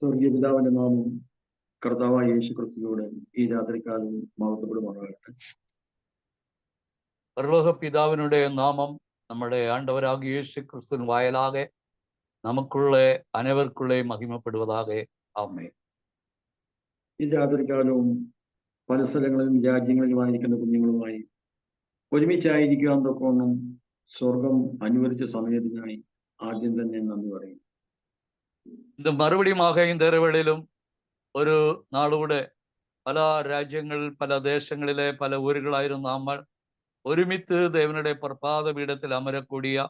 സ്വർഗീയ പിതാവിന്റെ നാമം കർത്താവായ യേശു ക്രിസ്തുവിലൂടെ ഈ രാത്രിക്കാലം മഹത്വപ്പെടുമാറാകട്ടെ. பரலோக பிதாவினுடைய நாமம் நம்முடைய ஆண்டவராகிய இயேசு கிறிஸ்துவின் வாயிலாக நமக்குள்ளே அனைவருக்குள்ளே மகிமைப்படுவதாக. ആമേൻ. ഈ രാത്രിക്കാലവും പല സ്ഥലങ്ങളിലും രാജ്യങ്ങളിലുമായിരിക്കുന്ന കുഞ്ഞുങ്ങളുമായി ഒരുമിച്ചായിരിക്കാൻ തൊക്കൊന്നും സ്വർഗം അനുവദിച്ച സമയത്തിനായി ആദ്യം തന്നെ നന്ദി പറയും. இந்த மறுபடியுமாக இந்த இரவிலும் ஒரு നാളുകൂടെ പല രാജ്യങ്ങളിൽ പല ദേശങ്ങളിലെ പല ഊരുകളായിരുന്നു നമ്മൾ ഒരുമിച്ച് ദേവനുടെ പ്രഭാത പീഠത്തിൽ അമരക്കൂടിയ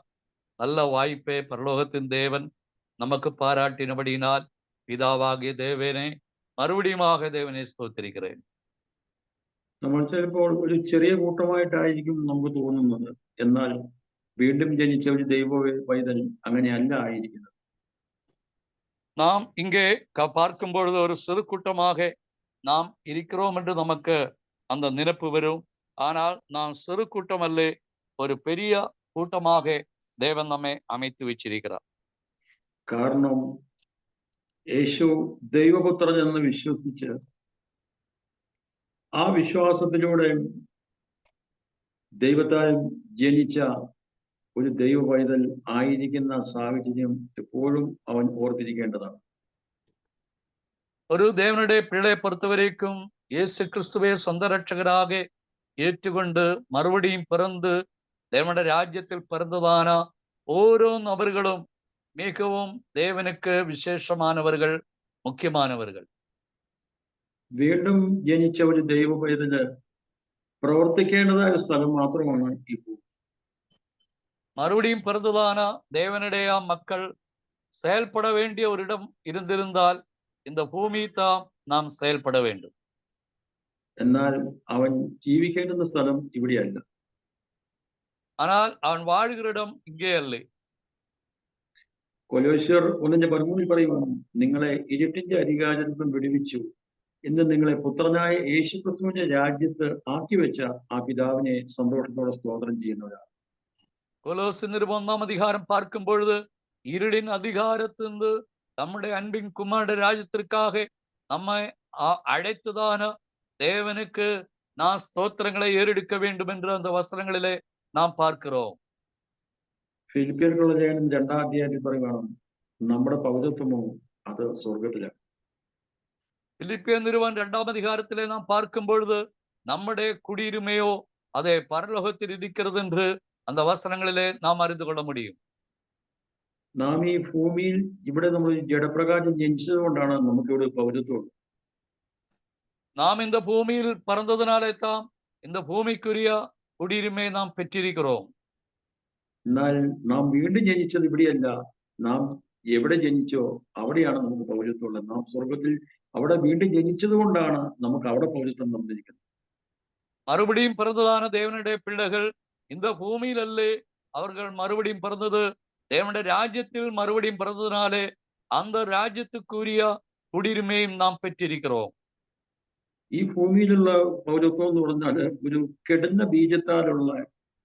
നല്ല വായ്പെ പരലോകത്തിൻ ദേവൻ നമുക്ക് പാരാട്ടിനപടിയിനാൽ പിതാവാകിയ ദേവനെ മറുപടിയുமாக ദേവനെ സ്തോത്തിരിக்கிறேன். നമ്മൾ ചിലപ്പോൾ ഒരു ചെറിയ കൂട്ടമായിട്ടായിരിക്കും നമുക്ക് തോന്നുന്നത്. എന്നാൽ വീണ്ടും ജനിച്ച ഒരു ദൈവ പൈതൽ അങ്ങനെയല്ല ആയിരിക്കുന്നത്. நாம் இங்கே பார்க்கும் பொழுது ஒரு சிறு கூட்டமாக நாம் இருக்கிறோம் என்று நமக்கு அந்த நினைப்பு வரும். ஆனால் நாம் சிறு கூட்டம் அல்ல, ஒரு பெரிய கூட்டமாக தேவன் நம்மை அமைத்து வச்சிருக்கிறார். കാരണം യേശു ദൈവപുത്രൻ എന്ന് വിശ്വസിച്ച് ആ വിശ്വാസത്തിലൂടെ ദൈവത്താൽ ജനിച്ച ഒരു ദൈവ പൈതൽ ആയിരിക്കുന്ന സാഹചര്യം എപ്പോഴും അവൻ ഓർത്തിരിക്കേണ്ടതാണ്. ஒரு தேவனுடைய பிள்ளை பொறுத்தவரைக்கும் இயேசு கிறிஸ்துவை சொந்த ரட்சகராக ஏற்றுக்கொண்டு மறுபடியும் பிறந்து தேவனுடைய ராஜ்யத்தில் பிறந்ததான ഓരോ നബറുകളും മികവും ദേവനുക്ക് വിശേഷമാനവர்கள், മുഖ്യമാനവர்கள். വീണ്ടും ജനിച്ച ഒരു ദൈവ പൈതല് പ്രവർത്തിക്കേണ്ടതായ സ്ഥലം മാത്രമാണ് ഈ ഭൂമി. மறுபடியும் பிறந்ததான தேவனுடைய மக்கள் செயல்பட வேண்டிய ஒரு இடம் இருந்திருந்தால் இந்த பூமி தான் நாம் செயல்பட வேண்டும். എന്നാൽ അവൻ ജീവിക്കേണ്ടുന്ന സ്ഥലം ഇവിടെയല്ല. ஆனால் அவன் வாழ்கிற இடம் இங்கே அல்ல. കൊലോസ്യർ 1:13 പറയുവാണ്, നിങ്ങളെ ഇരുട്ടിന്റെ അധികാരത്തിൽ വിടുവിച്ചു എന്ന് നിങ്ങളെ പുത്രനായ യേശുക്രിസ്തുവിന്റെ രാജ്യത്ത് ആക്കി വെച്ച ആ പിതാവിനെ സന്തോഷത്തോടെ സ്തോത്രം ചെയ്യുന്നവരാണ്. கொலோசியர் நிருபம் 1 அதிகாரம் பார்க்கும் பொழுது இருளின் அதிகாரத்திலிருந்து நம்முடைய அன்பின் குமாரனுடைய ராஜ்யத்திற்காக நம்மை அழைத்ததான தேவனுக்கு நான் ஸ்தோத்திரங்களை ஏறெடுக்க வேண்டும் என்று அந்த வசனங்களிலே நாம் பார்க்கிறோம். ഫിലിപ്പിയർക്കുള്ള ലേഖനം 2-ാം അധ്യായത്തിൽ പറയുവാണ്, നമ്മുടെ പൗരത്വമോ അത് സ്വർഗത്തിലാണ്. பிலிப்பியர் நிறுவன் 2-ாம் அதிகாரத்திலே நாம் பார்க்கும் பொழுது நம்முடைய குடியுரிமையோ அதை பரலோகத்தில் இருக்கிறது என்று அந்த வசனங்களிலே நாம் அறிந்து கொள்ள முடியும். നാം ഈ ഭൂമിയിൽ ഇവിടെ നമ്മൾ ജഡപ്രകാരം ജനിച്ചത് കൊണ്ടാണ് നമുക്കിവിടെ പൗരത്വം. நாம் இந்த பூமியில் பிறந்ததினாலே தான் இந்த பூமிக்குரிய குடியுரிமையை நாம் பெற்றிருக்கிறோம். എന്നാൽ നാം വീണ്ടും ജനിച്ചത് ഇവിടെയല്ല. നാം എവിടെ ജനിച്ചോ അവിടെയാണ് നമുക്ക് പൗരത്വം ഉള്ളത്. നാം സ്വർഗത്തിൽ അവിടെ വീണ്ടും ജനിച്ചത് കൊണ്ടാണ് നമുക്ക് അവിടെ പൗരത്വം തന്നിരിക്കുന്നത്. மறுபடியும் பிறந்ததான தேவனுடைய பிள்ளைகள் இந்த பூமியில் அல்ல, அவர்கள் மறுபடியும் பிறந்தது தேவனுடைய ராஜ்யத்தில் மறுபடியும் பிறந்ததினாலே அந்த ராஜ்யத்துக்குரிய குடியுரிமையும் நாம் பெற்றிருக்கிறோம். ഈ ഭൂമിയിലുള്ള പൗരത്വം എന്ന് പറഞ്ഞാൽ ഒരു കെടുന്ന ബീജത്താലുള്ള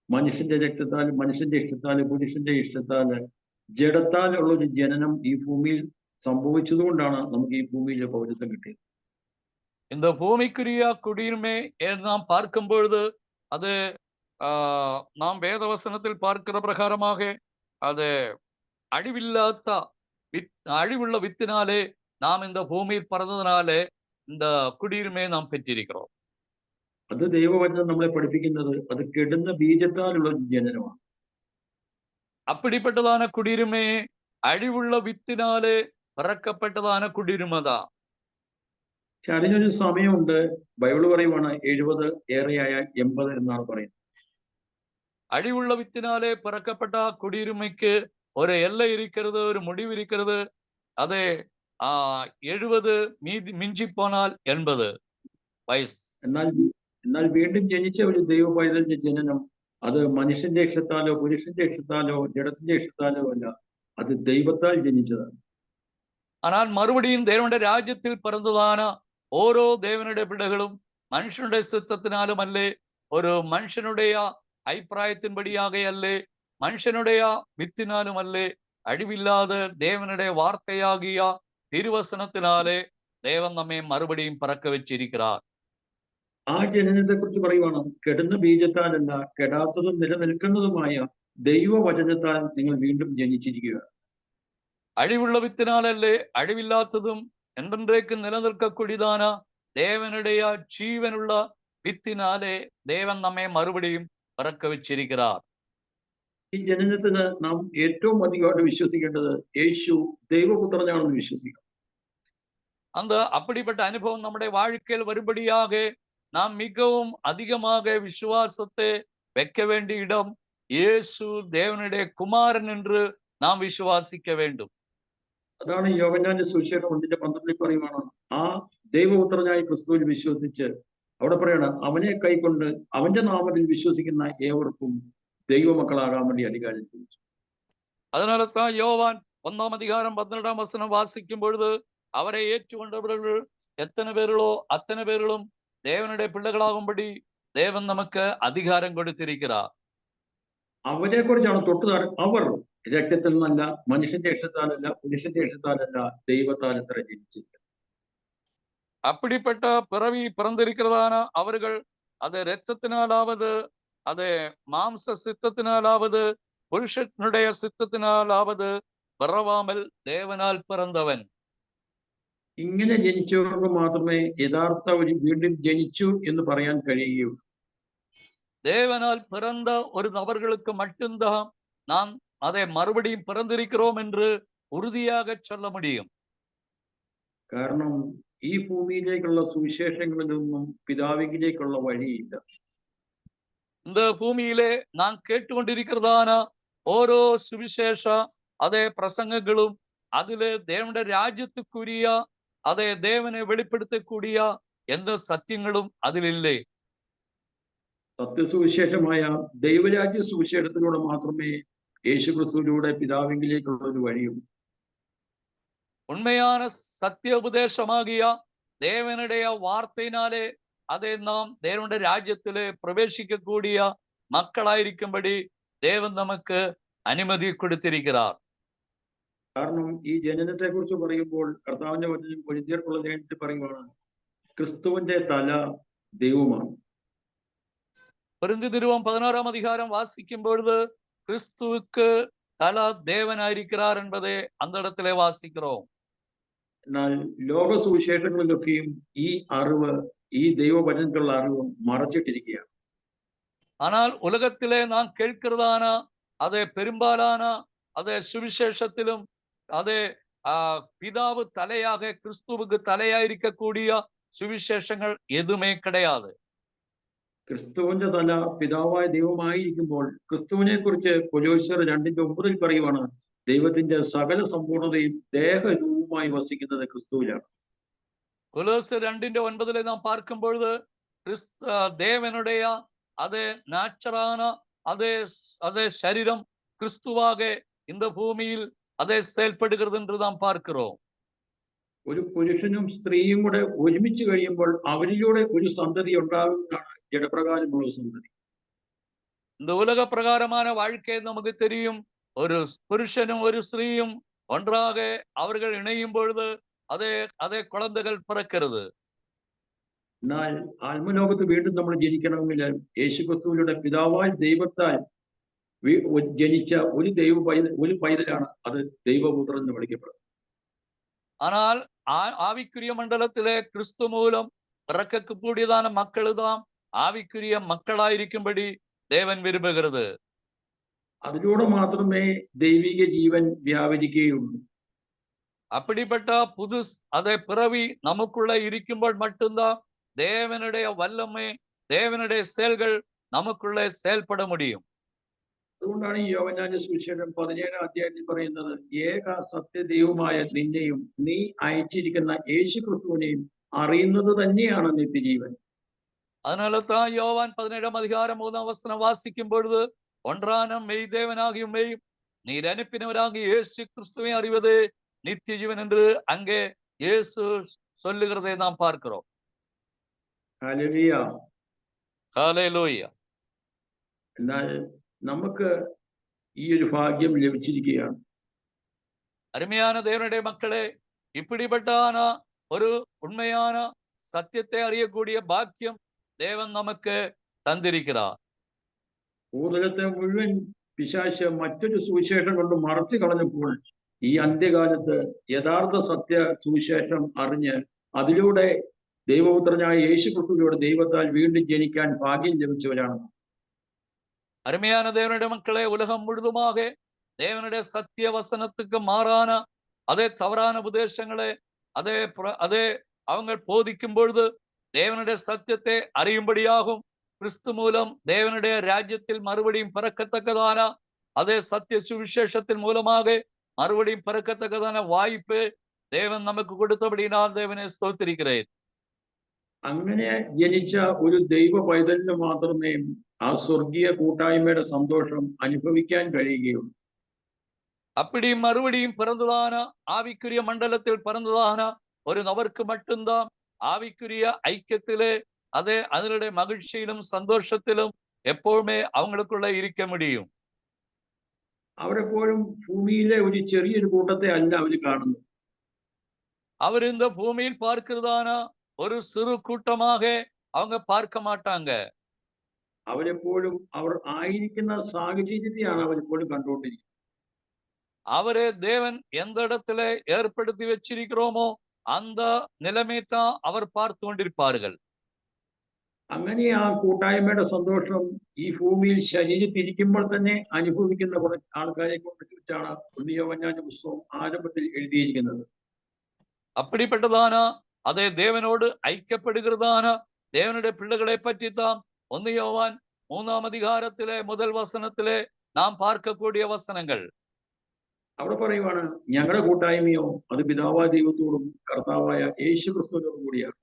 മനുഷ്യന്റെ രക്തത്താല്, മനുഷ്യന്റെ ഇഷ്ടത്താല്, പുരുഷന്റെ ഇഷ്ടത്താല്, ജഡത്താലുള്ള ഒരു ജനനം ഈ ഭൂമിയിൽ സംഭവിച്ചത് കൊണ്ടാണ് നമുക്ക് ഈ ഭൂമിയിലെ പൗരത്വം കിട്ടിയത്. இந்த பூமிக்குரிய குடியுரிமை நாம் பார்க்கும் பொழுது அது நாம் வேதவசனத்தில் பார்க்கிற பிரகாரமாக அது அழிவுள்ள வித்தினாலே நாம் இந்த பூமியில் பிறந்ததினாலே இந்த குடியுரிமையை நாம் பெற்றிருக்கிறோம். അത് ദൈവവചനം നമ്മളെ പഠിപ്പിക്കുന്നത് അത് കെടുന്ന ബീജത്താലുള്ള ജനനമാണ്. அப்படிப்பட்டதான குடியுரிமையை அழிவுள்ள வித்தினாலே பிறக்கப்பட்டதான குடியுரிமைതാ. പക്ഷെ അതിനൊരു സമയമുണ്ട്. ബൈബിള് പറയുവാണ് 70 ഏറെയായാൽ 80 എന്നാണ് പറയുന്നത്. அழிவுள்ள வித்தினாலே பிறக்கப்பட்ட குடியுரிமைக்கு ஒரு எல்லை இருக்கிறது, ஒரு முடிவு இருக்கிறது. அது 70 மிஞ்சி போனால் 80 വയസ്സ്. എന്നാൽ വീണ്ടും ജനിച്ച ഒരു ദൈവ പൈതലിന്റെ ജനനം അത് മനുഷ്യന്റെ ഇഷ്ടത്താലോ പുരുഷന്റെ ഇഷ്ടത്താലോ ജഡത്തിന്റെ ഇഷ്ടത്താലോ അല്ല, അത് ദൈവത്താൽ ജനിച്ചതാണ്. ஆனால் மறுபடியும் தேவனுடைய ராஜ்யத்தில் பிறந்ததான ഓരോ தேவனுடைய பிள்ளைகளும் மனுஷனுடைய சித்தத்தினாலும் அல்ல, ஒரு மனுஷனுடைய அபிப்பிராயத்தின்படியாக அல்ல, மனுஷனுடைய வித்தினாலும் அல்ல, அழிவில்லாத தேவனுடைய வார்த்தையாகிய തിരുവസനത്തിനാലെ தேவன் നമ്മെ മറുപടിയും പറക്ക വെച്ചിരിக்கிறார். ആ ജനനത്തെ കുറിച്ച് പറയുവാണ്, കെടുന്ന ബീജത്താലല്ല, കെടാത്തതും നിലനിൽക്കുന്നതുമായ ദൈവവചനത്താൽ നിങ്ങൾ വീണ്ടും ജനിച്ചിരിക്കുക. அழிவுள்ள வித்தினாலல்லே, அழிவில்லாததும் என்றென்றைக்கு நிலநிற்கக்கூடியதான தேவனுடைய ஜீவனுள்ள வித்தினாலே தேவன் നമ്മെ மறுபடியும் പറക്ക വെച്ചിരിக்கிறார். ഈ ജനനത്തിന് നാം ഏറ്റവും അധികമായിട്ട് വിശ്വസിക്കേണ്ടത് യേശു ദൈവപുത്രനാണെന്ന് വിശ്വസിക്കണം. அந்த அப்படிப்பட்ட அனுபவம் நம்முடைய வாழ்க்கையில் வரும்படியாக நாம் மிகவும் அதிகமாக விசுவாசத்தை வைக்க வேண்டிய இடம் இயேசு தேவனுடைய குமாரன் என்று நாம் விசுவாசிக்க வேண்டும். അതാണ് യോഹന്നാന്റെ സുവിശേഷം 1:12 പറയുവാണ്, ആ ദൈവപുത്രനായ ക്രിസ്തുവിൽ വിശ്വസിച്ച് അവിടെ പറയണ അവനെ കൈക്കൊണ്ട് അവന്റെ നാമത്തിൽ വിശ്വസിക്കുന്ന ഏവർക്കും ദൈവമക്കളാകാൻ വേണ്ടി അധികാരം ചോദിച്ചു. அதனால தான் யோவான் 1:12 வாசிக்கும் பொழுது அவரை ஏற்றுக்கொண்டவர்கள் எத்தனை பேர்களோ அத்தனை பேர்களும் தேவனுடைய பிள்ளைகளாகும்படி தேவன் நமக்கு அதிகாரம் கொடுத்திருக்கிறார். അവരെ കുറിച്ചാണ് തൊട്ടുതാറ്. അവർ രക്തത്തിൽ നിന്നല്ല, മനുഷ്യന്റെ ഇഷ്ടത്താലല്ല, പുരുഷന്റെ ഇഷ്ടത്താലല്ല, ദൈവത്താൽ എത്ര ജനിച്ചില്ല. அப்படிப்பட்ட பிறவி பிறந்திருக்கிறதான அவர்கள் அது இரத்தத்தினாலாவது, அது மாம்ச சித்தத்தினாலாவது, புருஷனுடைய சித்தத்தினாலாவது பிறவாமல் தேவனால் பிறந்தவன். ഇങ്ങനെ ജനിച്ചവർക്ക് മാത്രമേ യഥാർത്ഥ ഒരു വീണ്ടും ജനിച്ചു എന്ന് പറയാൻ കഴിയുകയുള്ളൂ. தேவனால் பிறந்த ஒரு நபர்களுக்கு மட்டும்தான் நாம் அதை மறுபடியும் பிறந்திருக்கிறோம் என்று உறுதியாக சொல்ல முடியும். കാരണം ഈ ഭൂമിയിലേക്കുള്ള സുവിശേഷങ്ങളിലൊന്നും പിതാവിലേക്കുള്ള വഴിയില്ല. இந்த பூமியிலே நான் கேட்டுக்கொண்டிருக்கிறதான ഓരോ സുവിശേഷ അതേ പ്രസംഗങ്ങളും അതിലെ தேவனுடைய രാജ്യத்துக்குரிய അതേ தேவனை வெளிப்படுத்தக்கூடிய எந்த സത്യങ്ങളും അതിലില്ലേ. സത്യസുവിശേഷമായ ദൈവരാജ്യ സുവിശേഷത്തിലൂടെ മാത്രമേ യേശുക്രിസ്തുവിലൂടെ പിതാവിലേക്കുള്ള ഒരു വഴിയുള്ളൂ. உண்மையான சத்திய உபதேசமாகிய தேவனுடைய வார்த்தையினாலே அதை நாம் தேவனுடைய ராஜ்யத்திலே பிரவேசிக்கக்கூடிய மக்களாയിരിக்கும்படி தேவன் நமக்கு അനുമതി കൊടുത്തിരിக்கிறார். കാരണം ഈ ജനനത്തെ കുറിച്ച് പറയുമ്പോൾ കർത്താവിന്റെ വചനം കൊരിന്ത്യർക്കുള്ള ലേഖനത്തിൽ പറയുവാണ്, ക്രിസ്തുവിന്റെ തല ദൈവമാണ്. கொரிന്தி நிருபம் 11 வாசிக்கும் பொழுது கிறிஸ்துவுக்கு தல தேவனாயிருக்கிறார் என்பதை அந்த இடத்திலே வாசிக்கிறோம். എന്നാൽ ലോക സുവിശേഷങ്ങളിലൊക്കെയും ഈ അറിവ്, ഈ ദൈവവചനത്തിലുള്ള അറിവ് മറച്ചിട്ടിരിക്കുകയാണ്. ஆனால் உலகத்திலே நான் கேட்கிறதான அதே பெரும்பாலான அதே சுவிசேஷத்திலும் அதே பிதாவு தலையாக கிறிஸ்துவுக்கு தலையாயிருக்கக்கூடிய சுவிசேஷங்கள் எதுவுமே கிடையாது. ക്രിസ്തുവിന്റെ തല പിതാവായ ദൈവമായിരിക്കുമ്പോൾ ക്രിസ്തുവിനെ കുറിച്ച് കൊലോസ്യർ 2:9 പറയുവാണ്, ദൈവത്തിന്റെ സകല സമ്പൂർണതയും ദേഹരൂപമായി വസിക്കുന്നത് ക്രിസ്തുവിലാണ്. கொலோசியர் 2:9 நாம் பார்க்கும் பொழுது தேவனுடைய அதே நேச்சரான அதே சரீரம் கிறிஸ்துவாக இந்த பூமியில் அதே செயல்படுகிறது என்று நாம் பார்க்கிறோம். ഒരു പുരുഷനും സ്ത്രീയും കൂടെ ഒരുമിച്ച് കഴിയുമ്പോൾ അവരിലൂടെ ഒരു സന്തതി ഉണ്ടാകുന്നതാണ് ജഡപ്രകാരമുള്ള സന്തതി. இந்த உலக பிரகாரமான வாழ்க்கை நமக்கு தெரியும். ஒரு புருஷனும் ஒரு ஸ்திரீயும் ஒன்றாக அவர்கள் இணையும் பொழுது அதே குழந்தைகள் பிறக்கிறது. എന്നാൽ ആത്മലോകത്ത് വീണ്ടും നമ്മൾ ജനിക്കണമെങ്കിൽ യേശുക്രിസ്തുവിലൂടെ പിതാവായ ദൈവത്താൽ ജനിച്ച ഒരു പൈതലാണ്, അത് ദൈവപുത്രൻ എന്ന് വിളിക്കപ്പെടും. ஆனால் ஆவிக்குரிய மண்டலத்திலே கிறிஸ்து மூலம் பிறக்கக்கூடியதான மக்கள்தான் ஆவிக்குரிய மக்களாയിരിக்கும்படி தேவன் விரும்புகிறது. അതിലൂടെ മാത്രമേ ദൈവിക ജീവൻ വ്യാപരിക്കുകയുള്ളൂ. அப்படிப்பட்ட புது அதே பிறவி நமக்குள்ள இருக்கும்போது மட்டும்தான் தேவனுடைய வல்லமை, தேவனுடைய செயல்கள் நமக்குள்ளே செயல்பட முடியும். അതുകൊണ്ടാണ് ഈ യോഹന്നാന്റെ സുവിശേഷം 17 പറയുന്നത്, ഏക സത്യദൈവമായ നിന്നെയും നീ അയച്ചിരിക്കുന്ന യേശുക്രിസ്തുവിനെയും അറിയുന്നത് തന്നെയാണ് നിത്യജീവൻ. அதனால தான் யோவான் 17:3 வாசிக்கும் பொழுது, ஒன்றான மெய் தேவனாகியும் மெய் நீர் அனுப்பினவராகிய இயேசு கிறிஸ்துவை அறிவது நித்திய ஜீவன் என்று அங்கே இயேசு சொல்லுகிறதை நாம் பார்க்கிறோம். ഹല്ലേലൂയ. ஹல்லேலூயா. എന്നാൽ നമുക്ക് ഈ ഒരു ഭാഗ്യം ലഭിച്ചിരിക്കുകയാണ്. அருமையான தேவனுடைய மக்களே, இப்படிப்பட்டான ஒரு உண்மையான சத்தியத்தை அறியக்கூடிய பாக்கியம் தேவன் நமக்கு தந்திருக்கிறார். ഭൂതലത്തെ മുഴുവൻ പിശാച് മറ്റൊരു സുവിശേഷം കൊണ്ട് മറച്ചു കളഞ്ഞപ്പോൾ ഈ അന്ത്യകാലത്ത് യഥാർത്ഥ സത്യ സുവിശേഷം അറിഞ്ഞ് അതിലൂടെ ദൈവപുത്രനായ യേശു ക്രിസ്തുവിലൂടെ ദൈവത്താൽ വീണ്ടും ജനിക്കാൻ ഭാഗ്യം ലഭിച്ചവരാണ്. அருமையான தேவனுடைய மக்களே, உலகம் முழுதுமாக தேவனுடைய சத்திய வசனத்துக்கு மாறான அதே தவறான உபதேசங்களை அதே அவங்க போதிக்கும் பொழுது தேவனுடைய சத்தியத்தை அறியும்படியாகும் கிறிஸ்து மூலம் தேவனுடைய ராஜ்யத்தில் மறுபடியும் பிறக்கத்தக்கதான அதே சத்திய சுவிசேஷத்தின் மூலமாக மறுபடியும் பிறக்கத்தக்கதான வாய்ப்பு தேவன் நமக்கு கொடுத்தபடினால் தேவனை ஸ்தோத்திரிக்கிறேன். അങ്ങനെ ജനിച്ച ഒരു ദൈവ പൈതലിന് മാത്രമേ ആ സ്വർഗീയ കൂട്ടായ്മയുടെ സന്തോഷം അനുഭവിക്കാൻ കഴിയുകയുള്ളൂ. அப்படி மறுபடியும் பிறந்ததான ஆவிக்குரிய மண்டலத்தில் பிறந்ததான ஒரு நபருக்கு மட்டும்தான் ஆவிக்குரிய ஐக்கியத்திலே அதே அதனுடைய மகிழ்ச்சியிலும் சந்தோஷத்திலும் எப்பவுமே அவங்களுக்குள்ள இருக்க முடியும். അവരെപ്പോഴും ഭൂമിയിലെ ഒരു ചെറിയൊരു കൂട്ടത്തെ അല്ല അവർ കാണുന്നത്. அவர் இந்த பூமியில் பார்க்கிறதான ஒரு சிறு கூட்டமாக அவங்க பார்க்க மாட்டாங்க. അവരെപ്പോഴും അവർ ആയിരിക്കുന്ന സാഹചര്യത്തെയാണ് അവരെപ്പോഴും കണ്ടുകൊണ്ടിരിക്കുന്നത്. அவரே தேவன் எந்த இடத்துல ஏற்படுத்தி வச்சிருக்கிறோமோ அந்த நிலைமை தான் அவர் பார்த்து கொண்டிருப்பார்கள். അങ്ങനെ ആ കൂട്ടായ്മയുടെ സന്തോഷം ഈ ഭൂമിയിൽ ശരീരത്തിരിക്കുമ്പോൾ തന്നെ അനുഭവിക്കുന്ന കുറെ ആൾക്കാരെ കുറിച്ചാണ് യോഹന്നാന്റെ പുസ്തകം ആരംഭത്തിൽ എഴുതിയിരിക്കുന്നത്. அப்படிப்பட்டதான அதே தேவனோடு ஐக்கியப்படுகிறதான தேவனுடைய பிள்ளைகளை பற்றி தான் 1 யோவான் 3ஆம் அதிகாரத்திலே முதல் வசனத்திலே நாம் பார்க்கக்கூடிய வசனங்கள். അവിടെ പറയുവാണ്, ഞങ്ങളുടെ കൂട്ടായ്മയോ അത് പിതാവായ ദൈവത്തോടും കർത്താവായ യേശു ക്രിസ്തുവിനോടും കൂടിയാണ്.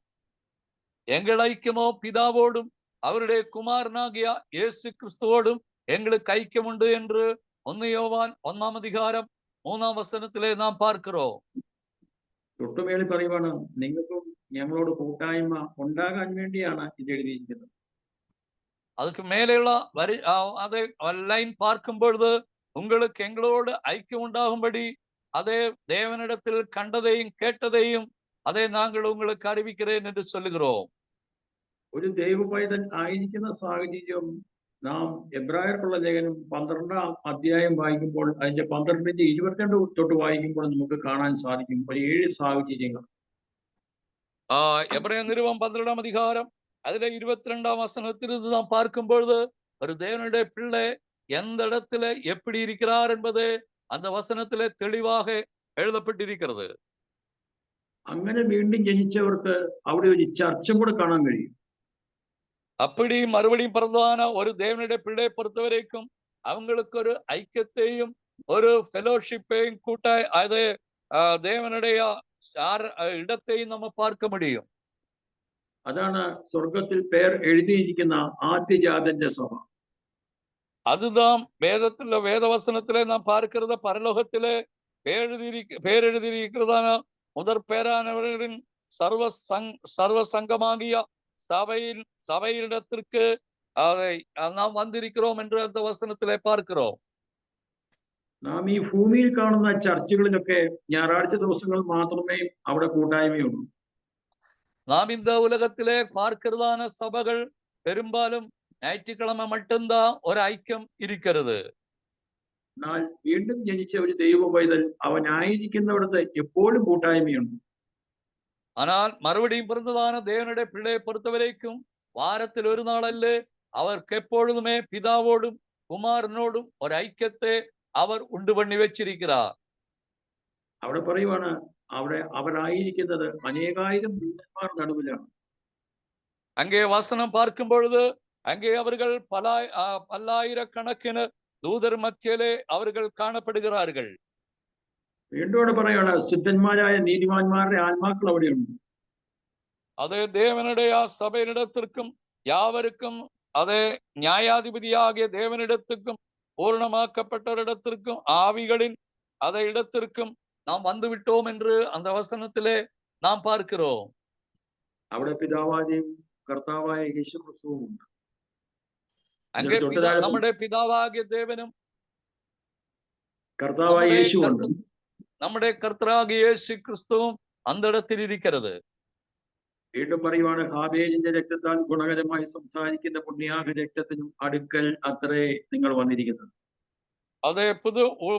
எங்கள் ஐக்கியமோ பிதாவோடும் அவருடைய குமாரனாகிய இயேசு கிறிஸ்துவோடும் எங்களுக்கு ஐக்கியம் உண்டு என்று 1 யோவான் 1ஆம் அதிகாரம் 3ஆம் வசனத்திலே நாம் பார்க்கிறோம். തൊട്ടുമേളിൽ പറയുവാണ്, നിങ്ങൾക്കും ഞങ്ങളോട് കൂട്ടായ്മ ഉണ്ടാകാൻ വേണ്ടിയാണ് ഇത് എഴുതിയിരിക്കുന്നത്. அதுக்கு மேலேയുള്ള அதை லைன் பார்க்கும் பொழுது உங்களுக்கு எங்களோடு ஐக்கியம் உண்டாகும்படி அதே தேவனிடத்தில் கண்டதையும் கேட்டதையும் அதை நாங்கள் உங்களுக்கு அறிவிக்கிறேன் என்று சொல்லுகிறோம். ഒരു ദൈവ പൈതൽ ആയിരിക്കുന്ന സാഹചര്യം നാം എബ്രായർക്കുള്ള ലേഖനം 12ആം അധ്യായം വായിക്കുമ്പോൾ അതിന്റെ 12-22 തൊട്ട് വായിക്കുമ്പോൾ നമുക്ക് കാണാൻ സാധിക്കും ഒരു 7 സാഹചര്യങ്ങൾ. எபிரேயர் நிருபம் 12ஆம் அதிகாரம் அதுல 22ஆம் வசனத்திலிருந்து நாம் பார்க்கும் பொழுது ஒரு தேவனுடைய பிள்ளை எந்த இடத்துல எப்படி இருக்கிறார் என்பது அந்த வசனத்திலே தெளிவாக எழுதப்பட்டிருக்கிறது. അങ്ങനെ വീണ്ടും ജനിച്ചവർക്ക് അവിടെ ഒരു ചർച്ചും കൂടെ കാണാൻ കഴിയും. அப்படி மறுபடியும் பிறந்ததான ஒரு தேவனுடைய பிள்ளையை பொறுத்த வரைக்கும் அவங்களுக்கு ஒரு ஐக்கியத்தையும் ஒரு ஃபெலோஷிப்பையும் கூட்டாய் அது தேவனுடைய இடத்தையும் நம்ம பார்க்க முடியும். അതാണ് സ്വർഗത്തിൽ പേർ എഴുതിയിരിക്കുന്ന ആദ്യജാതന്റെ സഭ. அதுதான் வேதவசனத்திலே நாம் பார்க்கிறத பரலோகத்திலே பேரெழுதியிருக்கிறதான முதற் பேரானவர்களின் சர்வ சங்கமாகிய சபையிடத்திற்கு அதை நாம் வந்திருக்கிறோம் என்று அந்த வசனத்திலே பார்க்கிறோம். നാം ഈ ഭൂമിയിൽ കാണുന്ന ചർച്ചുകളിലൊക്കെ ഞായറാഴ്ച ദിവസങ്ങൾ മാത്രമേ അവിടെ കൂട്ടായ്മയുള്ളൂ. நாம் இந்த உலகத்திலே பார்க்கிறதான சபைகள் பெரும்பாலும் ஞாயிற்றுக்கிழமை மட்டும்தான் ஒரு ஐக்கியம் இருக்கிறது. എന്നാൽ വീണ്ടും ജനിച്ച ഒരു ദൈവ പൈതൽ അവനായിരിക്കുന്നിടത്ത് എപ്പോഴും കൂട്ടായ്മയുണ്ട്. ஆனால் மறுபடியும் பிறந்ததான தேவனுடைய பிள்ளையை பொறுத்த வரைக்கும் வாரத்தில் ஒரு நாள் அல்ல, அவருக்கு எப்பொழுதுமே பிதாவோடும் குமாரனோடும் ஒரு ஐக்கியத்தை அவர் உண்டு பண்ணி வச்சிருக்கிறார். അവിടെ പറയുവാണ്, അവിടെ അവരായിരിക്കുന്നത് അനേകായിരം ദൂതന്മാർ നടുവിലാണ്. அங்கே வசனம் பார்க்கும் பொழுது அங்கே அவர்கள் பல்லாயிரக்கணக்கிന് ദൂതർ മധ്യയിലെ അവர்கள் കാണപ്പെടുகிறார்கள். വീണ്ടും അവിടെ പറയാണ്, ശുദ്ധന്മാരായ നീതിമാന്മാരുടെ ആത്മാക്കൾ അവിടെയുണ്ട്. അതേ தேவனுடைய சபையினிடத்திற்கும் யாவருக்கும் அதே நியாயாதிபதியாகிய தேவனிடத்திற்கும் பூர்ணமாக்கப்பட்டவரிடத்திற்கும் ஆவிகளின் அதே இடத்திற்கும் நாம் வந்து விட்டோம் என்று அந்த வசனத்திலே நாம் பார்க்கிறோம். അവിടെ പിതാവായ കർത്താവായ യേശു ക്രിസ്തുവും ഉണ്ട്. அங்கே நம்முடைய பிதாவாகிய தேவனும் കർത്താവായ യേശു ഉണ്ട്. நம்முடைய கர்த்தராகிய இயேசு கிறிஸ்துவும் அந்த இடத்தில் இருக்கிறது. വീണ്ടും പറയുവാണ്, ഹാബേലിന്റെ രക്തത്താൽ ഗുണകരമായി സംസാരിക്കുന്ന പുണ്യാഹ രക്തത്തിനും അടുക്കൽ അത്രേ നിങ്ങൾ വന്നിരിക്കുന്നത്. அதே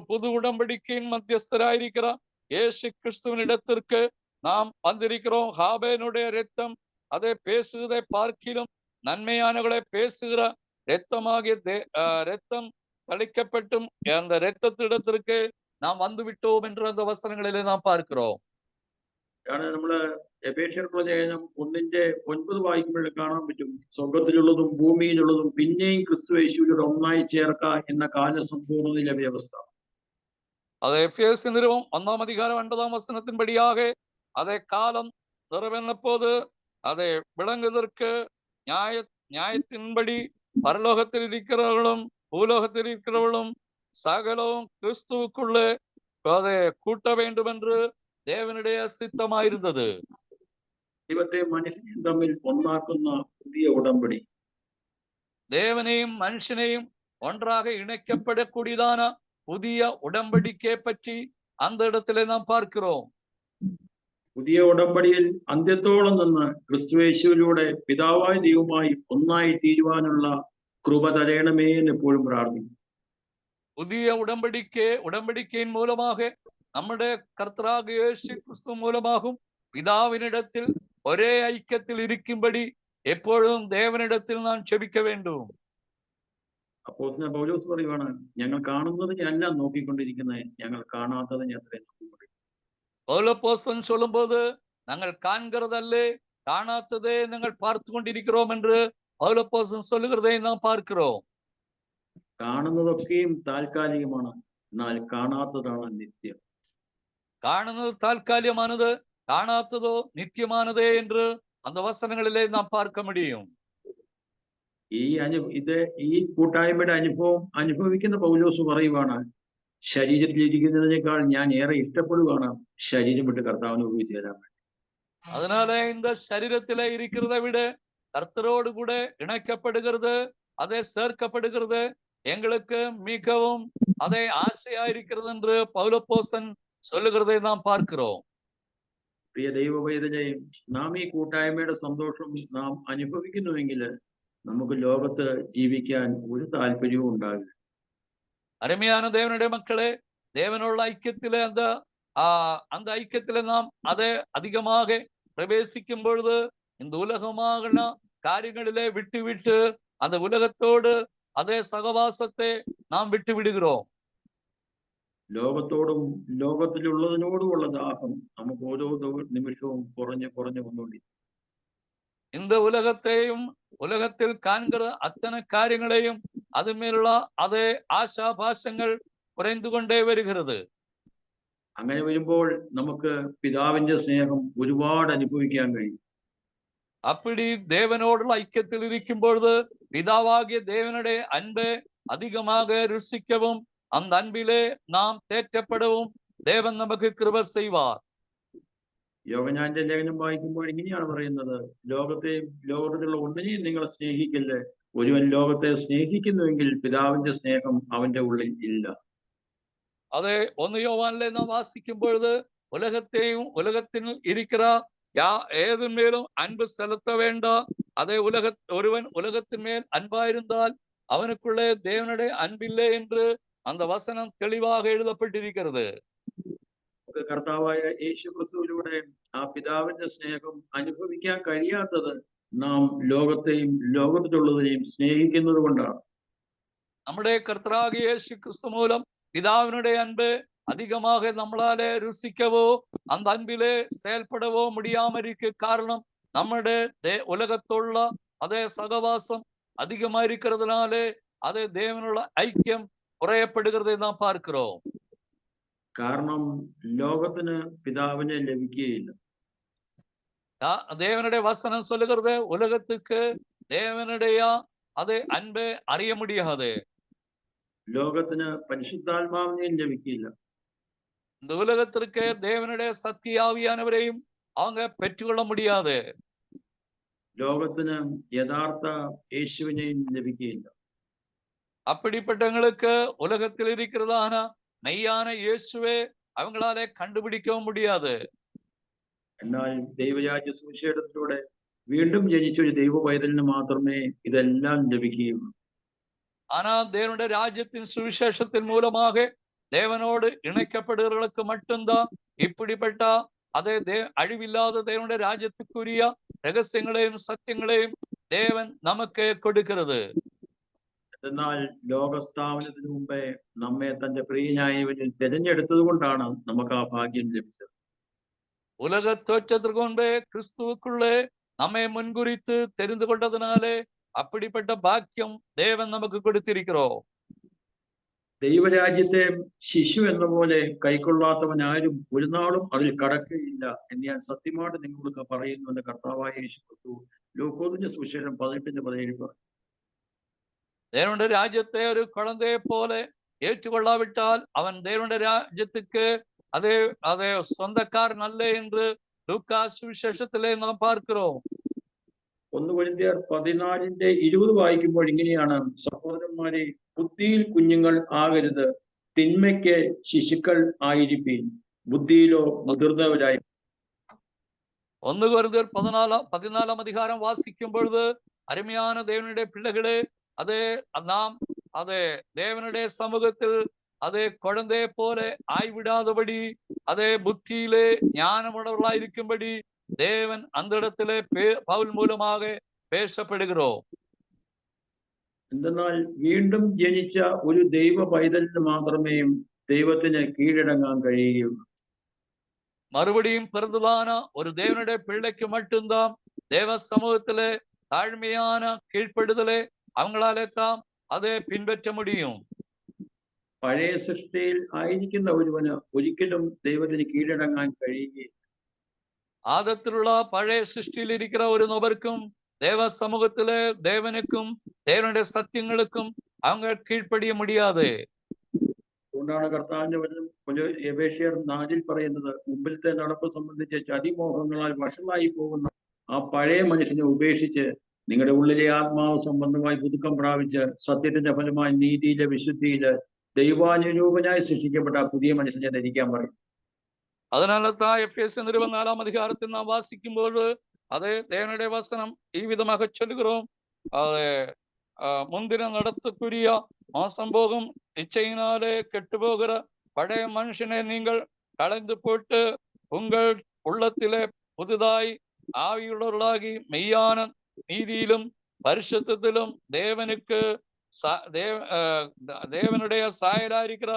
புது உடன்படிக்கையின் மத்தியஸ்தராயிருக்கிற இயேசு கிறிஸ்துவின் இடத்திற்கு நாம் வந்திருக்கிறோம். ஹாபேனுடைய ரத்தம் அதை பேசுவதை பார்க்கிலும் நன்மையானவர்களை பேசுகிற ரத்தமாகிய ரத்தம் தளிக்கப்பட்டும் அந்த ரத்தத்திடத்திற்கு நாம் வந்து விட்டோம் என்று அந்த வசனங்களிலே நாம் பார்க்கிறோம். നമ്മള് എഫേസ്യർക്കുള്ള ലേഖനം 1:9 വായിക്കുമ്പോൾ കാണാൻ പറ്റും, സ്വർഗത്തിലുള്ളതും ഭൂമിയിലുള്ളതും പിന്നെയും ക്രിസ്തു യേശുവിലൂടെ ഒന്നായി ചേർക്ക എന്ന കാലസമ്പൂർണ്ണതയിലെ വ്യവസ്ഥ. அது எபேசு நிறுவம் 1 அதிகாரம் 9 வசனத்தின்படியாக அதை காலம் நிறைவேறின போது அதை விளங்குவதற்கு நியாயத்தின்படி பரலோகத்தில் இருக்கிறவர்களும் பூலோகத்தில் இருக்கிறவர்களும் சகலவும் கிறிஸ்துவுக்குள்ளே அதை கூட்ட வேண்டும் என்று தேவனுடைய சித்தமாயிருந்தது. ദൈവത്തെ മനുഷ്യനും തമ്മിൽ ഒന്നാക്കുന്ന പുതിയ ഉടമ്പടി, தேவனையும் மனுஷனையும் ஒன்றாக இணைக்கப்படக்கூடியதான புதிய உடன்படிக்கை பற்றி அந்த இடத்திலே நாம் பார்க்கிறோம். പുതിയ ഉടമ്പടിയിൽ അന്ത്യത്തോളം നിന്ന് ക്രിസ്തുയേശുവിലൂടെ പിതാവായ ദൈവവുമായി ഒന്നായി തീരുവാനുള്ള കൃപ തരയണമേ എന്ന് എപ്പോഴും പ്രാർത്ഥിക്കും. புதிய உடன்படிக்கையின் மூலமாக நம்முடைய கர்த்தராகிய இயேசு கிறிஸ்து மூலமாகும் பிதாவினிடத்தில் ஒரே ஐக்கியத்தில் இருக்கும்படி எப்பொழுதும் தேவனிடத்தில் நான் ஜெபிக்க வேண்டும். അപ്പോസ്തലൻ പൗലോസ് പറയുവാണ്, ഞങ്ങൾ കാണുന്നതിനെ അല്ല നോക്കിക്കൊണ്ടിരിക്കുന്നത്, ഞങ്ങൾ കാണാത്തതിനെ അത്രേ നോക്കിക്കൊണ്ടിരിക്കുന്നത്. பவுலப்போஸ்தலன் சொல்லும்போது நாங்கள் காண்கிறதல்லே കാണാത്തതേ ഞങ്ങൾ பார்த்து கொண்டிருக்கிறோம் என்று பவுலப்போஸ்தலன் சொல்லுகிறதை நாம் பார்க்கிறோம். കാണുന്നതൊക്കെയും താൽക്കാലികമാണ്, എന്നാൽ കാണാത്തതാണ് നിത്യം. കാണുന്നത് താൽക്കാലികമാനത്, കാണാത്തതോ നിത്യമാനതേ என்று அந்த വസനങ്ങളിലെ നാം பார்க்க முடியும். ഈ കൂട്ടായ്മയുടെ അനുഭവം അനുഭവിക്കുന്ന പൗലോസ് പറയുവാണ്, ശരീരത്തിലിരിക്കുന്നതിനേക്കാൾ ഞാൻ ഏറെ ഇഷ്ടപ്പെടുവാണ് ശരീരം വിട്ട് കർത്താവിനെ ഉപയോഗിച്ച് തരാൻ വേണ്ടി. அதனால இந்த சரீரத்திலே இருக்கிறதை விட கர்த்தரோடு கூட இணைக்கப்படுகிறது, அதை சேர்க்கப்படுகிறது எங்களுக்கு மிகவும் அதை ஆசையா இருக்கிறது என்று பவுலப்போஸ்தலன் சொல்லுகிறதை நாம் பார்க்கிறோம். പ്രിയ ദൈവവേദനയെ, നാം ഈ കൂട്ടായ്മയുടെ സന്തോഷം നാം അനുഭവിക്കുന്നുവെങ്കിൽ നമുക്ക് ലോകത്ത് ജീവിക്കാൻ ഒരു താല്പര്യവും ഉണ്ടാകില്ല. அருமையான தேவனுடைய மக்களே, தேவனுள்ள ஐக்கியத்திலே அந்த ஐக்கியத்திலே நாம் அதை அதிகமாக பிரவேசிக்கும் பொழுது இந்த உலகமான காரியங்களிலே விட்டு அந்த உலகத்தோடு അതേ സഹവാസത്തെ നാം വിട്ടുവിടുகிறோம். ലോകത്തോടും ലോകത്തിലുള്ളതിനോടുമുള്ള ദാഹം നമുക്ക് ഓരോ നിമിഷവും കുറഞ്ഞു വന്നുകൊണ്ടിരിക്കും. இந்த உலகத்தையும் உலகத்தில் காண்கிற அத்தனை காரியங்களையும் அது மேലുള്ള അതേ ആശാഭാസങ്ങൾ കുറഞ്ഞു കൊണ്ടേ വരുகிறது. അങ്ങനെ വരുമ്പോൾ നമുക്ക് പിതാവിന്റെ സ്നേഹം ഒരുപാട് അനുഭവിക്കാൻ കഴിയും. அப்படி தேவனோடுள்ள ஐக்கியத்தில் இருக்கும் பொழுது பிதாவாகிய தேவனுடைய அன்பை அதிகமாக ருசிக்கவும் அந்த அன்பிலே நாம் தேற்றப்படவும் தேவன் நமக்கு கிருபை செய்வார். യോഹന്നാന്റെ ലേഖനം വായിക്കുമ്പോൾ ഇങ്ങനെയാണ് പറയുന്നത്, ലോകത്തിലുള്ള ഒന്നിനെയും നിങ്ങൾ സ്നേഹിക്കില്ല. ഒരുവൻ ലോകത്തെ സ്നേഹിക്കുന്നുവെങ്കിൽ പിതാവിന്റെ സ്നേഹം അവന്റെ ഉള്ളിൽ ഇല്ല. அதே 1 யோவானிலே நாம் வாசிக்கும் பொழுது உலகத்தில் இருக்கிற ஏதன் மேலும் அன்பு செலுத்த வேண்டாம். அதே ஒருவன் உலகத்தின் மேல் அன்பாயிருந்தால் அவனுக்குள்ளே தேவனுடைய அன்பில்லை என்று அந்த வசனம் தெளிவாக எழுதப்பட்டிருக்கிறது. കർത്താവായ യേശു ക്രിസ്തുവിലൂടെ ആ പിതാവിന്റെ സ്നേഹം അനുഭവിക്കാൻ കഴിയാത്തത് നാം ലോകത്തെയും ലോകത്തിലുള്ളതിനെയും സ്നേഹിക്കുന്നത് കൊണ്ടാണ്. നമ്മുടെ കർത്താവായ യേശു ക്രിസ്തു മൂലം பிதாவினுடைய அன்பு அதிகமாக நம்மளால ருசிக்கவோ அந்த அன்பிலே செயல்படவோ முடியாம இருக்க காரணம் நம்முடைய உலகத்துள்ள அதே சகவாசம் அதிகமா இருக்கிறதுனாலே அதே தேவனுள்ள ஐக்கியம் குறையப்படுகிறதை நாம் பார்க்கிறோம். കാരണം ലോകത്തിന് പിതാവിനെ ലഭിക്കുകയില്ല. தேவனுடைய வசனம் சொல்லுகிறது, உலகத்துக்கு தேவனுடைய அதே அன்பை அறிய முடியாது. ലോകത്തിന് പരിശുദ്ധാത്മാവിനെയും ലഭിക്കില്ല. இந்த உலகத்திற்கு தேவனுடைய சத்திய ஆவியானவரையும் அவங்க பெற்றுக்கொள்ள முடியாது. ലോകത്തിന് യഥാർത്ഥ യേശുവിനെയും ലഭിക്കുകയില്ല. அப்படிப்பட்டவங்களுக்கு உலகத்தில் இருக்கிறதான மெய்யான இயேசுவே அவங்களாலே கண்டுபிடிக்கவும் முடியாது. എന്നാൽ ദൈവരാജ്യ സുവിശേഷത്തിലൂടെ വീണ്ടും ജനിച്ച ഒരു ദൈവ പൈതലിന് മാത്രമേ ഇതെല്ലാം ലഭിക്കുകയുള്ളൂ. ஆனால் தேவனுடைய ராஜ்யத்தின் சுவிசேஷத்தின் மூலமாக தேவனோடு இணைக்கப்படுகிறவர்களுக்கு மட்டும்தான் இப்படிப்பட்ட அதே அழிவில்லாத தேவனுடைய ராஜ்யத்துக்குரிய രഹസ്യങ്ങളെയും സത്യങ്ങളെയും ദേവൻ നമുക്ക് കൊടുക്കുന്നത്. എന്നാൽ ലോകസ്ഥാപനത്തിന് മുമ്പേ നമ്മെ തന്റെ പ്രിയനായവനിൽ തിരഞ്ഞെടുത്തത് കൊണ്ടാണ് നമുക്ക് ആ ഭാഗ്യം ലഭിച്ചത്. உலக தோற்றத்திற்கு முன்பே கிறிஸ்துவுக்குள்ளே நம்மை முன்குறித்து தெரிந்து கொண்டதினாலே அப்படிப்பட்ட பாக்கியம் தேவன் നമുക്ക് കൊടുത്തിരിக்கிறோம். ദൈവരാജ്യത്തെ ശിശു എന്ന പോലെ കൈക്കൊള്ളാത്തവൻ ആരും ഒരു നാളും അതിൽ കടക്കുകയില്ല എന്ന് ഞാൻ സത്യമായിട്ട് നിങ്ങൾക്ക് പറയുന്നുണ്ട്. കർത്താവായ യേശു ക്രിസ്തു ലൂക്കോസിന്റെ സുവിശേഷം 18:17 പറഞ്ഞു. தேவனுடைய ராஜ்யத்தை ஒரு குழந்தையை போல ஏற்றுக்கொள்ளாவிட்டால் அவன் தேவனுடைய ராஜ்யத்துக்கு அதே அதே சொந்தக்காரன் அல்ல என்று லூக்கா சுவிசേഷത്തിലെ നാം பார்க்கிறோம். 1 കൊരിന്ത്യർ 14:20 വായിക്കുമ്പോൾ ഇങ്ങനെയാണ്: സഹോദരന്മാരെ, ബുദ്ധിയിൽ കുഞ്ഞുങ്ങൾ ആകരുത്, തിന്മയ്ക്ക് ശിശുക്കൾ ആയിരിപ്പീൻ, ബുദ്ധിയിലോ മുതിർന്നവരായി. 1 കൊരിന്ത്യർ 14 அதிகாரம் வாசிக்கும் பொழுது, அருமையான தேவனுடைய பிள்ளைகளே, அதே நாம் அதே தேவனுடைய சமூகத்தில் அதே குழந்தையை போல ஆய்விடாதபடி அதே புத்தியிலே ஞானமுள்ளவர்களாயிருக்கும்படி தேவன் அந்த இடத்திலே பவுல் மூலமாக பேசப்படுகிறோம். എന്തെന്നാൽ വീണ്ടും ജനിച്ച ഒരു ദൈവ പൈതലിന് മാത്രമേ ദൈവത്തിന് കീഴടങ്ങാൻ കഴിയുകയുള്ളൂ. மறுபடியும் பிறந்ததான ஒரு தேவனுடைய பிள்ளைக்கு மட்டும்தான் தேவ சமூகத்திலே தாழ்மையான கீழ்ப்படுதலே அவங்களாலே தான் அதை பின்பற்ற முடியும். പഴയ സൃഷ്ടിയിൽ ആയിരിക്കുന്ന ഒരുവന് ഒരിക്കലും ദൈവത്തിന് കീഴടങ്ങാൻ കഴിയുകയില്ല. ആദത്തിലുള്ള പഴയ സൃഷ്ടിയിൽ ഇരിക്കുന്ന ഒരു നബർക്കും தேவ சமூகத்திலே தேவனுக்கும் தேவனுடைய சத்தியங்களுக்கும் அவங்க கீழ்ப்படிய முடியாது. അതുകൊണ്ടാണ് കർത്താവിന്റെ വചനം എഫേസ്യർ 4 പറയുന്നത്, മുമ്പിലത്തെ നടപ്പ് സംബന്ധിച്ച് ചതിമോഹങ്ങളാൽ വഷളായി പോകുന്ന ആ പഴയ മനുഷ്യനെ ഉപേക്ഷിച്ച് നിങ്ങളുടെ ഉള്ളിലെ ആത്മാവ് സംബന്ധമായി പുതുക്കം പ്രാപിച്ച് സത്യത്തിന്റെ ഫലമായി നീതിയിലെ വിശുദ്ധിയില് ദൈവാനുരൂപനായി സൃഷ്ടിക്കപ്പെട്ട പുതിയ മനുഷ്യനെ ധരിക്കാൻ പറയും. அதனால தான் எபேசியர் 4 அதிகாரத்தில் நாம் வாசிக்கும்போது அதே தேவனுடைய வசனம் இவ்விதமாக சொல்லுகிறோம். முந்தின நடத்தக்குரிய மோசம் போகும் இச்சையினாலே கெட்டு போகிற பழைய மனுஷனை நீங்கள் களைந்து போட்டு உங்கள் உள்ளத்திலே புதிதாய் ஆவியுள்ளவர்களாகி மெய்யான நீதியிலும் பரிசுத்தத்திலும் தேவனுடைய சாயலாயிருக்கிற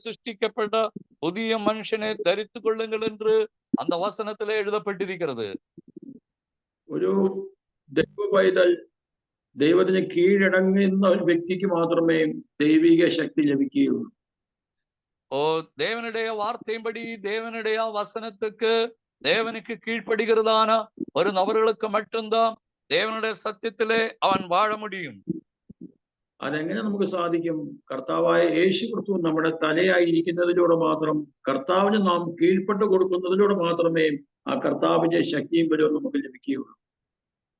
சிருஷ்டிக்கப்பட்ட புதிய மனுஷனை தரித்துக் கொள்ளுங்கள் என்று அந்த வசனத்திலே எழுதப்பட்டிருக்கிறது. ഒരു ദൈവ പൈതൽ ദൈവത്തിന് കീഴടങ്ങുന്ന ഒരു വ്യക്തിക്ക് മാത്രമേ ദൈവിക ശക്തി ലഭിക്കുകയുള്ളൂ. தேவனுடைய வார்த்தையின்படி தேவனுடைய வசனத்துக்கு தேவனுக்கு கீழ்ப்படுகிறதான ஒரு நபர்களுக்கு மட்டும்தான் தேவனுடைய சத்தியத்திலே அவன் வாழ முடியும். അതെങ്ങനെ നമുക്ക് സാധിക്കും? കർത്താവായ യേശു ക്രിസ്തു നമ്മുടെ തലയായിരിക്കുന്നതിലൂടെ മാത്രം, കർത്താവിന് നാം കീഴ്പ്പെട്ട് കൊടുക്കുന്നതിലൂടെ മാത്രമേ ആ കർത്താവിന്റെ ശക്തിയും ബലവും നമുക്ക് ലഭിക്കുകയുള്ളൂ.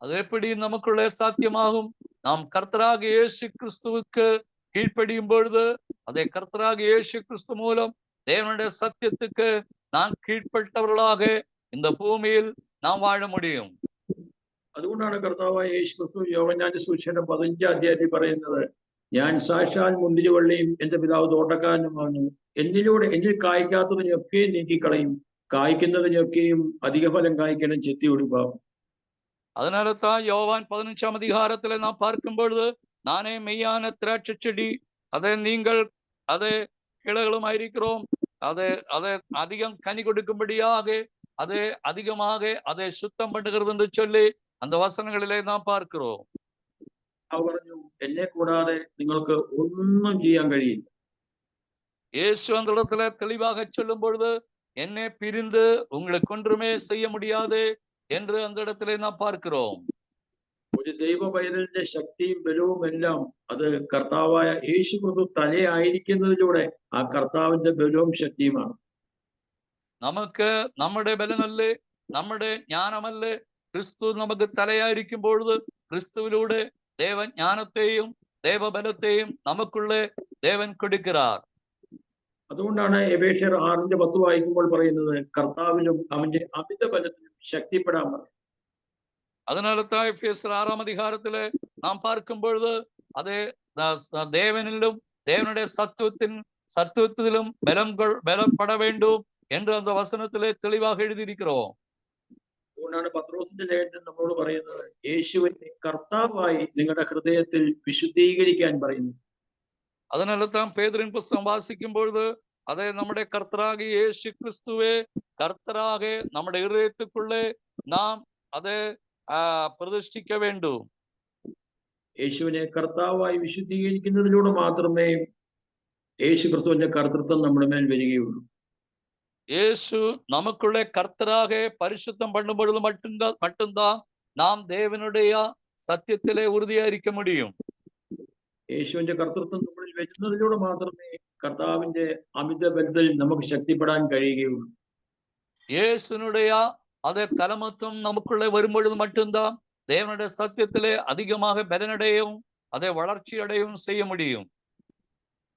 அது எப்படி நமக்குள்ளே சாத்தியமாகும்? நாம் கர்த்தராக இயேசு கிறிஸ்துவுக்கு கீழ்ப்படியும் பொழுது அதே கர்த்தராக இயேசு கிறிஸ்து மூலம் தேவனுடைய சத்தியத்துக்கு நாம் கீழ்ப்பட்டவர்களாக இந்த பூமியில் நாம் வாழ முடியும். അതുകൊണ്ടാണ് കർത്താവായ യേശു ക്രിസ്തു യോഹന്നാന്റെ സുവിശേഷം 15 പറയുന്നത്, ഞാൻ സാക്ഷാൽ മുന്തിരിവള്ളിയും എന്റെ പിതാവ് തോട്ടക്കാരനുമാണ്, എന്നിൽ കായ്ക്കാത്തതിനെയൊക്കെയും നീക്കിക്കളയും, കായ്ക്കുന്നതിനെയൊക്കെയും അധിക ഫലം കായ്ക്കണം, ചെത്തി ഒടിപ്പാകും. அதனால தான் யோவான் 15 அதிகாரத்துல நாம் பார்க்கும் பொழுது, நானே மெய்யான திராட்சை செடி, அதை நீங்கள் அதை கிளைகளும் இருக்கிறோம், அதை அதிகம் கனி கொடுக்கும்படியாக அதை அதிகமாக அதை சுத்தம் பண்ணுகிறது என்று சொல்லி அந்த வசனங்களிலே நாம் பார்க்கிறோம். அவர் പറഞ്ഞു, എന്നെ കൂടാതെ നിങ്ങൾക്ക് ഒന്നും ചെയ്യാൻ കഴിയില്ല. இயேசு அந்த இடத்துல தெளிவாக சொல்லும் பொழுது, என்னை பிரிந்து உங்களுக்கு ஒன்றுமே செய்ய முடியாது என்று அந்த இடத்திலே நாம் பார்க்கிறோம். ഒരു ദൈവ പൈതലിന്റെ ശക്തിയും ബലവും എല്ലാം അത് കർത്താവായ യേശു ക്രിസ്തു തലയായിരിക്കുന്നതിലൂടെ ആ കർത്താവിന്റെ ബലവും ശക്തിയുമാണ്. നമുക്ക് നമ്മുടെ ബലമല്ല, നമ്മുടെ ജ്ഞാനമല്ല, ക്രിസ്തു നമുക്ക് തലയായിരിക്കും പൊഴുത് ക്രിസ്തുവിലൂടെ ദേവജ്ഞാനത്തെയും ദേവബലത്തെയും നമുക്കുള്ള ദേവൻ കൊടുக்கிறார். അതുകൊണ്ടാണ് എബേഷ്യർ 6:10 വായിക്കുമ്പോൾ പറയുന്നത്, കർത്താവിലും അവന്റെ അമിത ബലത്തിലും ശക്തിപ്പെടാൻ പറയും. அதனாலதான் எபேசியர் 6ஆம் அதிகாரத்திலே நாம் பார்க்கும் பொழுது அதே தேவனிலும் தேவனுடைய சத்துவத்திலும் பலப்பட வேண்டும் என்று அந்த வசனத்திலே தெளிவாக எழுதியிருக்கிறோம். അതുകൊണ്ടാണ് പത്രോസിന്റെ ലേഖനം നമ്മളോട് പറയുന്നത്, യേശുവിനെ കർത്താവായി നിങ്ങളുടെ ഹൃദയത്തിൽ വിശുദ്ധീകരിക്കാൻ പറയുന്നു. அதனாலதான் பேதுருவின் புஸ்தகம் வாசிக்கும் பொழுது அதை நம்முடைய கர்த்தராகிய இயேசு கிறிஸ்துவே கர்த்தராக நம்முடைய இருதயத்துக்குள்ளே நாம் அதை പ്രതിഷ്ഠിക്ക വേണ്ടു. യേശുവിനെ കർത്താവായി വിശുദ്ധീകരിക്കുന്നതിലൂടെ മാത്രമേ യേശു ക്രിസ്തുവിന്റെ കർത്തൃത്വം നമ്മുടെ മേൽ വരികയുള്ളൂ. യേശു നമുക്കുള്ള കർത്തരാக பரிசுத்தம் பண்ணும் பொழுது மட்டும்தான் நாம் தேவனுடைய സത്യത്തിലെ ഉறுதிയായിരിக்க முடியும். യേശുവിന്റെ കർത്തൃത്വം നമ്മളിൽ വരുന്നതിലൂടെ മാത്രമേ കർത്താവിന്റെ അമിത ബലത്തിൽ നമുക്ക് ശക്തിപ്പെടാൻ കഴിയുകയുള്ളൂ. യേശുവിനുடைய அதே தலைமத்துவம் நமக்குள்ளே வரும்பொழுது மட்டும்தான் தேவனுடைய சத்தியத்திலே அதிகமாக பலனடையவும் அதை வளர்ச்சி அடையவும் செய்ய முடியும்.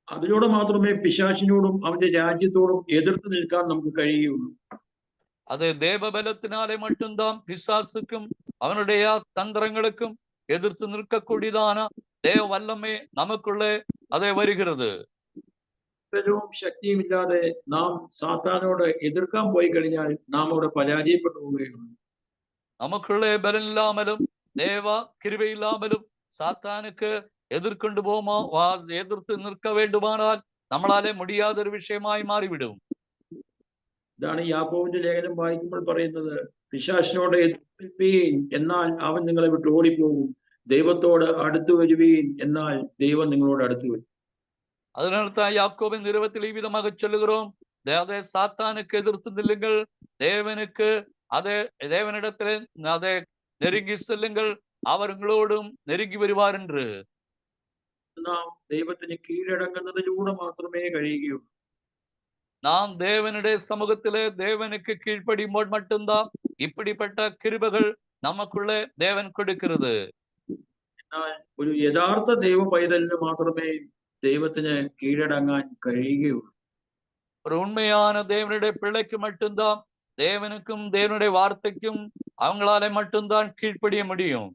അതിലൂടെ മാത്രമേ പിശാചിനോടും അവന്റെ രാജ്യത്തോടും എതിർത്ത് നിൽക്കാൻ നമുക്ക് കഴിയുകയുള്ളൂ. அது தேவபலத்தினாலே மட்டும்தான் பிசாசுக்கும் அவனுடைய தந்திரங்களுக்கும் எதிர்த்து நிற்கக்கூடியதான தேவ வல்லமை நமக்குள்ளே அதை வருகிறது. ബലവും ശക്തിയും ഇല്ലാതെ നാം സാത്താനോട് എതിർക്കാൻ പോയി കഴിഞ്ഞാൽ നാം അവിടെ പരാജയപ്പെട്ടു പോവുകയുള്ളൂ. നമുക്കുള്ളേ ബലം ഇല്ലാമലും தேவ கிருபை இல்லாமலும் சாத்தானுக்கு எதிர்கொண்டு போமா எதிர்த்து நிற்க வேண்டுமானால் നമ്മളാലെ முடியாതൊരു വിഷയമായി മാറിവിടും. ഇതാണ് യാക്കോബിന്റെ ലേഖനം വായിക്കുമ്പോൾ പറയുന്നത്, പിശാചിനോട് എതിർപ്പീൻ എന്നാൽ അവൻ നിങ്ങളെ വിട്ട് ഓടിപ്പോകും, ദൈവത്തോട് അടുത്തു വരുവീൻ എന്നാൽ ദൈവം നിങ്ങളോട് അടുത്തു വരും. அதனால்தான் யாக்கோபின் நிறுவத்தில் இவ்விதமாக சொல்லுகிறோம், அதே சாத்தானுக்கு எதிர்த்து நில்லுங்கள், தேவனிடத்திலே அதை நெருங்கி செல்லுங்கள், அவர் உங்களோடும் நெருங்கி வருவார் என்று. നാം ദൈവത്തിന് കീഴടങ്ങുന്നതിലൂടെ മാത്രമേ കഴിയുകയുള്ളൂ. நாம் தேவனுடைய சமூகத்திலே தேவனுக்கு கீழ்ப்படியும்போது மட்டும்தான் இப்படிப்பட்ட கிருபைகள் நமக்குள்ளே தேவன் கொடுக்கிறது. എന്നാൽ ഒരു യഥാർത്ഥ ദൈവ പൈതലിന് മാത്രമേ ദൈവത്തിന് കീഴടങ്ങാൻ കഴിയുകയുള്ളൂ. ஒரு உண்மையான தேவனுடைய பிள்ளைக்கு மட்டும்தான் தேவனுக்கும் தேவனுடைய வார்த்தைக்கும் அவங்களாலே மட்டும்தான் கீழ்ப்படிய முடியும்.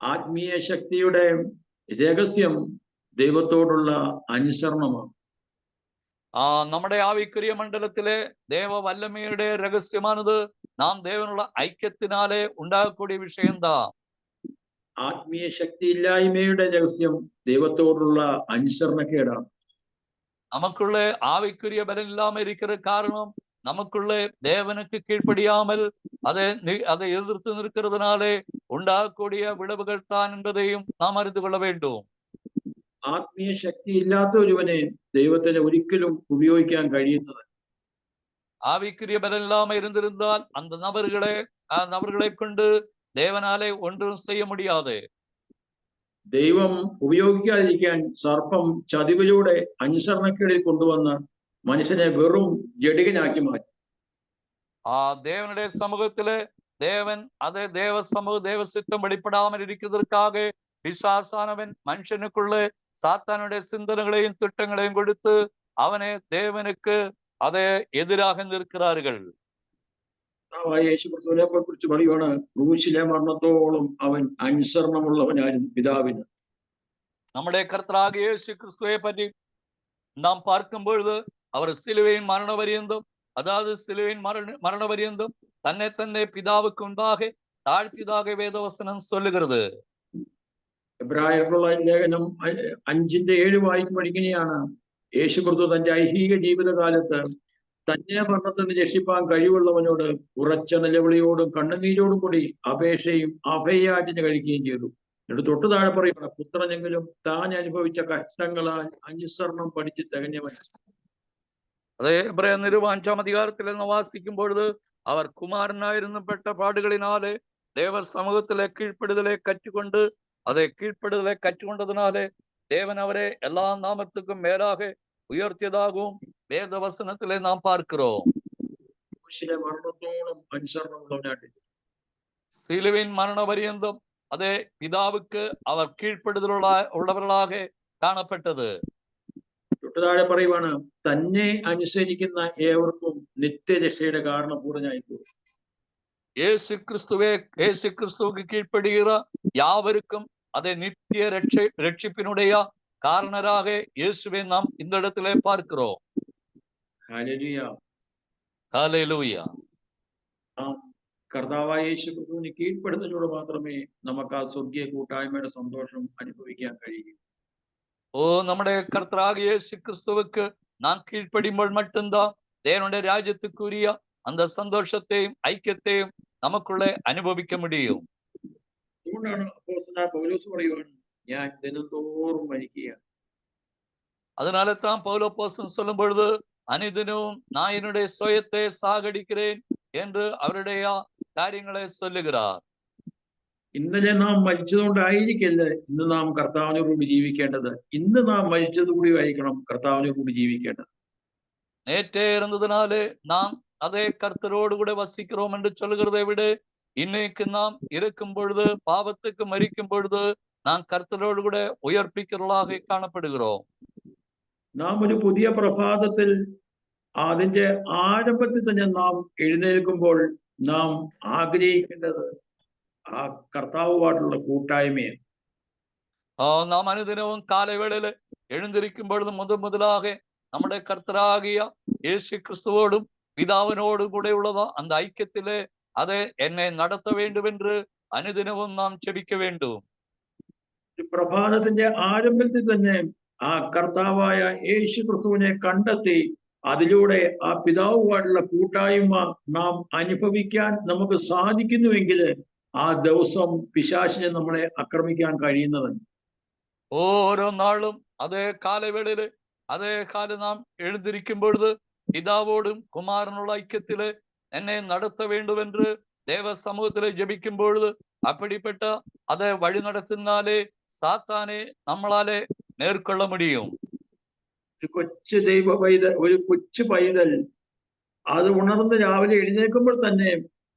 ആത്മീയ ശക്തിയുടെ രഹസ്യം ദൈവത്തോടുള്ള അനുസരണമാണ്. നമ്മുടെ ആവിക്കുரிய മണ്ഡലത്തിലെ ദേവ വല്ലമയുടെ രഹസ്യമാണത് നാം ദേവനുള്ള ഐക്യത്തിനാലെ ഉണ്ടാകக்கூடிய விஷயம்தான். ആത്മീയ ശക്തി ഇല്ലായ്മയുടെ രഹസ്യം ദൈവത്തോടുള്ള അനുസരണക്കേടാണ്. நமக்குள்ளே ஆவிக்குரிய பலன் இல்லாம இருக்கிற காரணம் நமக்குள்ளே தேவனுக்கு கீழ்ப்படியாமல் அதை எதிர்த்து நிற்கிறதுனாலே ഉണ്ടാകக்கூடிய വിളവുകൾ தான் என்பதையும் നാം അറിந்து கொள்ள வேண்டும். ആത്മീയ ശക്തി ഇല്ലാത്ത ഒരുവനെ ദൈവത്തിന് ഒരിക്കലും ഉപയോഗിക്കാൻ കഴിയുന്നത്. ஆவிக்குரிய பலன் இல்லாம இருந்திருந்தால் அந்த நபர்களை கொண்டு தேவனாலே ஒன்றும் செய்ய முடியாது. ദൈവം ഉപയോഗിക്കാതിരിക്കാൻ സർപ്പം ചതിവിലൂടെ അനുസരണക്കേടിൽ കൊണ്ടുവന്ന് മനുഷ്യനെ വെറും ജഡികനാക്കി മാറ്റി. தேவனுடைய சமூகத்திலே தேவன் அதை தேவ சித்தம் வெளிப்படாமல் இருக்கிறதற்காக பிசாசானவன் மனுஷனுக்குள்ளே சாத்தானுடைய சிந்தனைகளையும் திட்டங்களையும் கொடுத்து அவனை தேவனுக்கு அதை எதிராக நிற்கிறார்கள். യേശുക്രിസ്തുവിനെ കുറിച്ച് പറയുവാണ്, ക്രൂശിലെ മരണത്തോളം അവൻ അനുസരണമുള്ളവനായിരുന്നു പിതാവിന്. നമ്മുടെ കർത്താവായ യേശു ക്രിസ്തുവെ പറ്റി നാം பார்க்கும் பொழுது அவர் சிலுவையின் மரணபரியந்தம், அதாவது சிலுவையின் மரணபரியந்தம் തന്നെ പിതാവുக்கு മുൻപാக താഴ്ത്തിയதாக വേദവസനം சொல்லுகிறது. എബ്രായർക്കുള്ള ലേഖനം 5:7 വായിക്കുമ്പോൾ ഇങ്ങനെയാണ്, യേശുക്രിസ്തു തന്റെ ഐഹിക ജീവിതകാലത്ത് തന്നെ മരണത്തിന് രക്ഷിപ്പാൻ കഴിവുള്ളവനോട് ഉറച്ച നിലവിളിയോടും കണ്ണുനീരോടും കൂടി അപേക്ഷയും അഭയാചന കഴിക്കുകയും ചെയ്തു. എന്നിട്ട് തൊട്ടു താഴെ പറയുക, പുത്രനെങ്കിലും താൻ അനുഭവിച്ച കഷ്ടങ്ങളാൽ അനുസരണം പഠിച്ച് തികഞ്ഞവൻ. അതേ എബ്രായ നിരുപം 5-ാം അധികാരത്തിൽ നിന്ന് വാസിക്കുമ്പോൾ അവർ കുമാരനായിരുന്നു പെട്ട പാടുകളിനാലെ ദേവ സമൂഹത്തിലെ കീഴ്പ്പെടുതലെ കറ്റുകൊണ്ടതിനാലെ ദേവൻ അവരെ എല്ലാ നാമത്തുക്കും മേലാக ഉയർത്തിയതാകും വേദവസനത്തിലെ നാം பார்க்கிறோம். சிலுவையின் மரண பரியந்தம் அதே பிதாவுக்கு அவர் கீழ்ப்படுதலுள்ளவர்களாக காணப்பட்டது. തൊട്ടുതാഴെ പറയുവാണ്, തന്നെ അനുസരിക്കുന്ന ഏവർക്കും നിത്യരക്ഷയുടെ കാരണപൂർണ്ണനായി തീരും. இயேசு கிறிஸ்துவுக்கு கீழ்ப்படுகிற யாவருக்கும் அதை நித்திய ரட்சிப்பினுடைய காரணராக இயேசுவை நாம் இந்த இடத்திலே பார்க்கிறோம். ഹല്ലേലൂയ. ஹல்லேலூயா. നാം കർത്താവായ യേശു ക്രിസ്തുവിന് കീഴ്പ്പെടുന്നതിലൂടെ മാത്രമേ നമുക്ക് ആ സ്വർഗീയ കൂട്ടായ്മയുടെ സന്തോഷം അനുഭവിക്കാൻ കഴിയൂ. நம்முடைய கர்த்தராகிய இயேசு கிறிஸ்துவுக்கு நாம் கீழ்ப்படியும்போது மட்டும்தான் தேவனுடைய ராஜ்யத்துக்குரிய அந்த சந்தோஷத்தையும் ஐக்கியத்தையும் நமக்குள்ளே அனுபவிக்க முடியும். അതുകൊണ്ടാണ് അപ്പോസ്തലനായ പൗലോസ് പറയുവാൻ, ഞാൻ ദിനംതോറും മരിക്കുകയാണ്. அதனால தான் பவுல் அப்போஸ்தலன் சொல்லும் பொழுது, அனுதினமும் நான் என்னுடைய சுயத்தை சாகடிக்கிறேன் என்று அவருடைய കാര്യങ്ങളെ சொல்லுகிறார். ഇന്നലെ നാം മരിച്ചതുകൊണ്ടായിരിക്കല്ല ഇന്ന് നാം കർത്താവിനോടുകൂടി ജീവിക്കേണ്ടത്. ഇന്ന് നാം മരിച്ചതുകൂടി ആയിരിക്കണം കർത്താവിനോടുകൂടി ജീവിക്കേണ്ടത്. நேற்றே இருந்ததுனாலே நாம் அதே கர்த்தரோடு கூட வசிக்கிறோம் என்று சொல்லுகிறதை விட, இன்னைக்கு நாம் இருக்கும் பொழுது, பாவத்துக்கு மரிக்கும் பொழுது நாம் கர்த்தரோடு கூட உயர்ப்பிக்கிறவர்களாக காணப்படுகிறோம். നാം ഒരു പുതിയ പ്രഭാതത്തിൽ അതിന്റെ ആരംഭത്തിൽ തന്നെ നാം എഴുന്നേൽക്കുമ്പോൾ നാം ആഗ്രഹിക്കേണ്ടത് ആ കർത്താവുമായിട്ടുള്ള കൂട്ടായ്മയാണ്. நாம் அனுதினமும் காலை வேளையில எழுந்திருக்கும் பொழுது முதலாக நம்முடைய கர்த்தராகிய இயேசு கிறிஸ்துவோடும் பிதாவினோடும் கூட உள்ளதா அந்த ஐக்கியத்திலே அதை என்னை நடத்த வேண்டும் என்று അനുദിനവും നാം ജപിക്ക വേണ്ടും. പ്രഭാതത്തിന്റെ ആരംഭത്തിൽ തന്നെ ആ കർത്താവായ യേശു ക്രിസ്തുവിനെ കണ്ടെത്തി അതിലൂടെ ആ പിതാവുമായിട്ടുള്ള കൂട്ടായ്മ നാം അനുഭവിക്കാൻ നമുക്ക് സാധിക്കുന്നുവെങ്കിൽ ആ ദിവസം പിശാചിനെ നമ്മളെ ആക്രമിക്കാൻ കഴിയുന്നതാണ്. ഓരോ നാളും അതേ കാലവേളയില് അതേ കാലം നാം എഴുந்திരിക്കും പൊഴുത് പിതാവോടും കുമാരനുള്ള ഐക്യത്തില് എന്നെ നടത്ത വേണ്ടുമെന്ന് ദേവ സമൂഹത്തില് ജപിക്കും പൊഴുത് അപ്പടിപ്പെട്ട അത് വഴി നടത്തുന്നാലേ സാത്താനെ നമ്മളാലെ നേർക്കൊള്ള മുടിയും. കൊച്ചു ഒരു കൊച്ചു പൈതൽ അത് ഉണർന്ന് രാവിലെ എഴുന്നേൽക്കുമ്പോൾ തന്നെ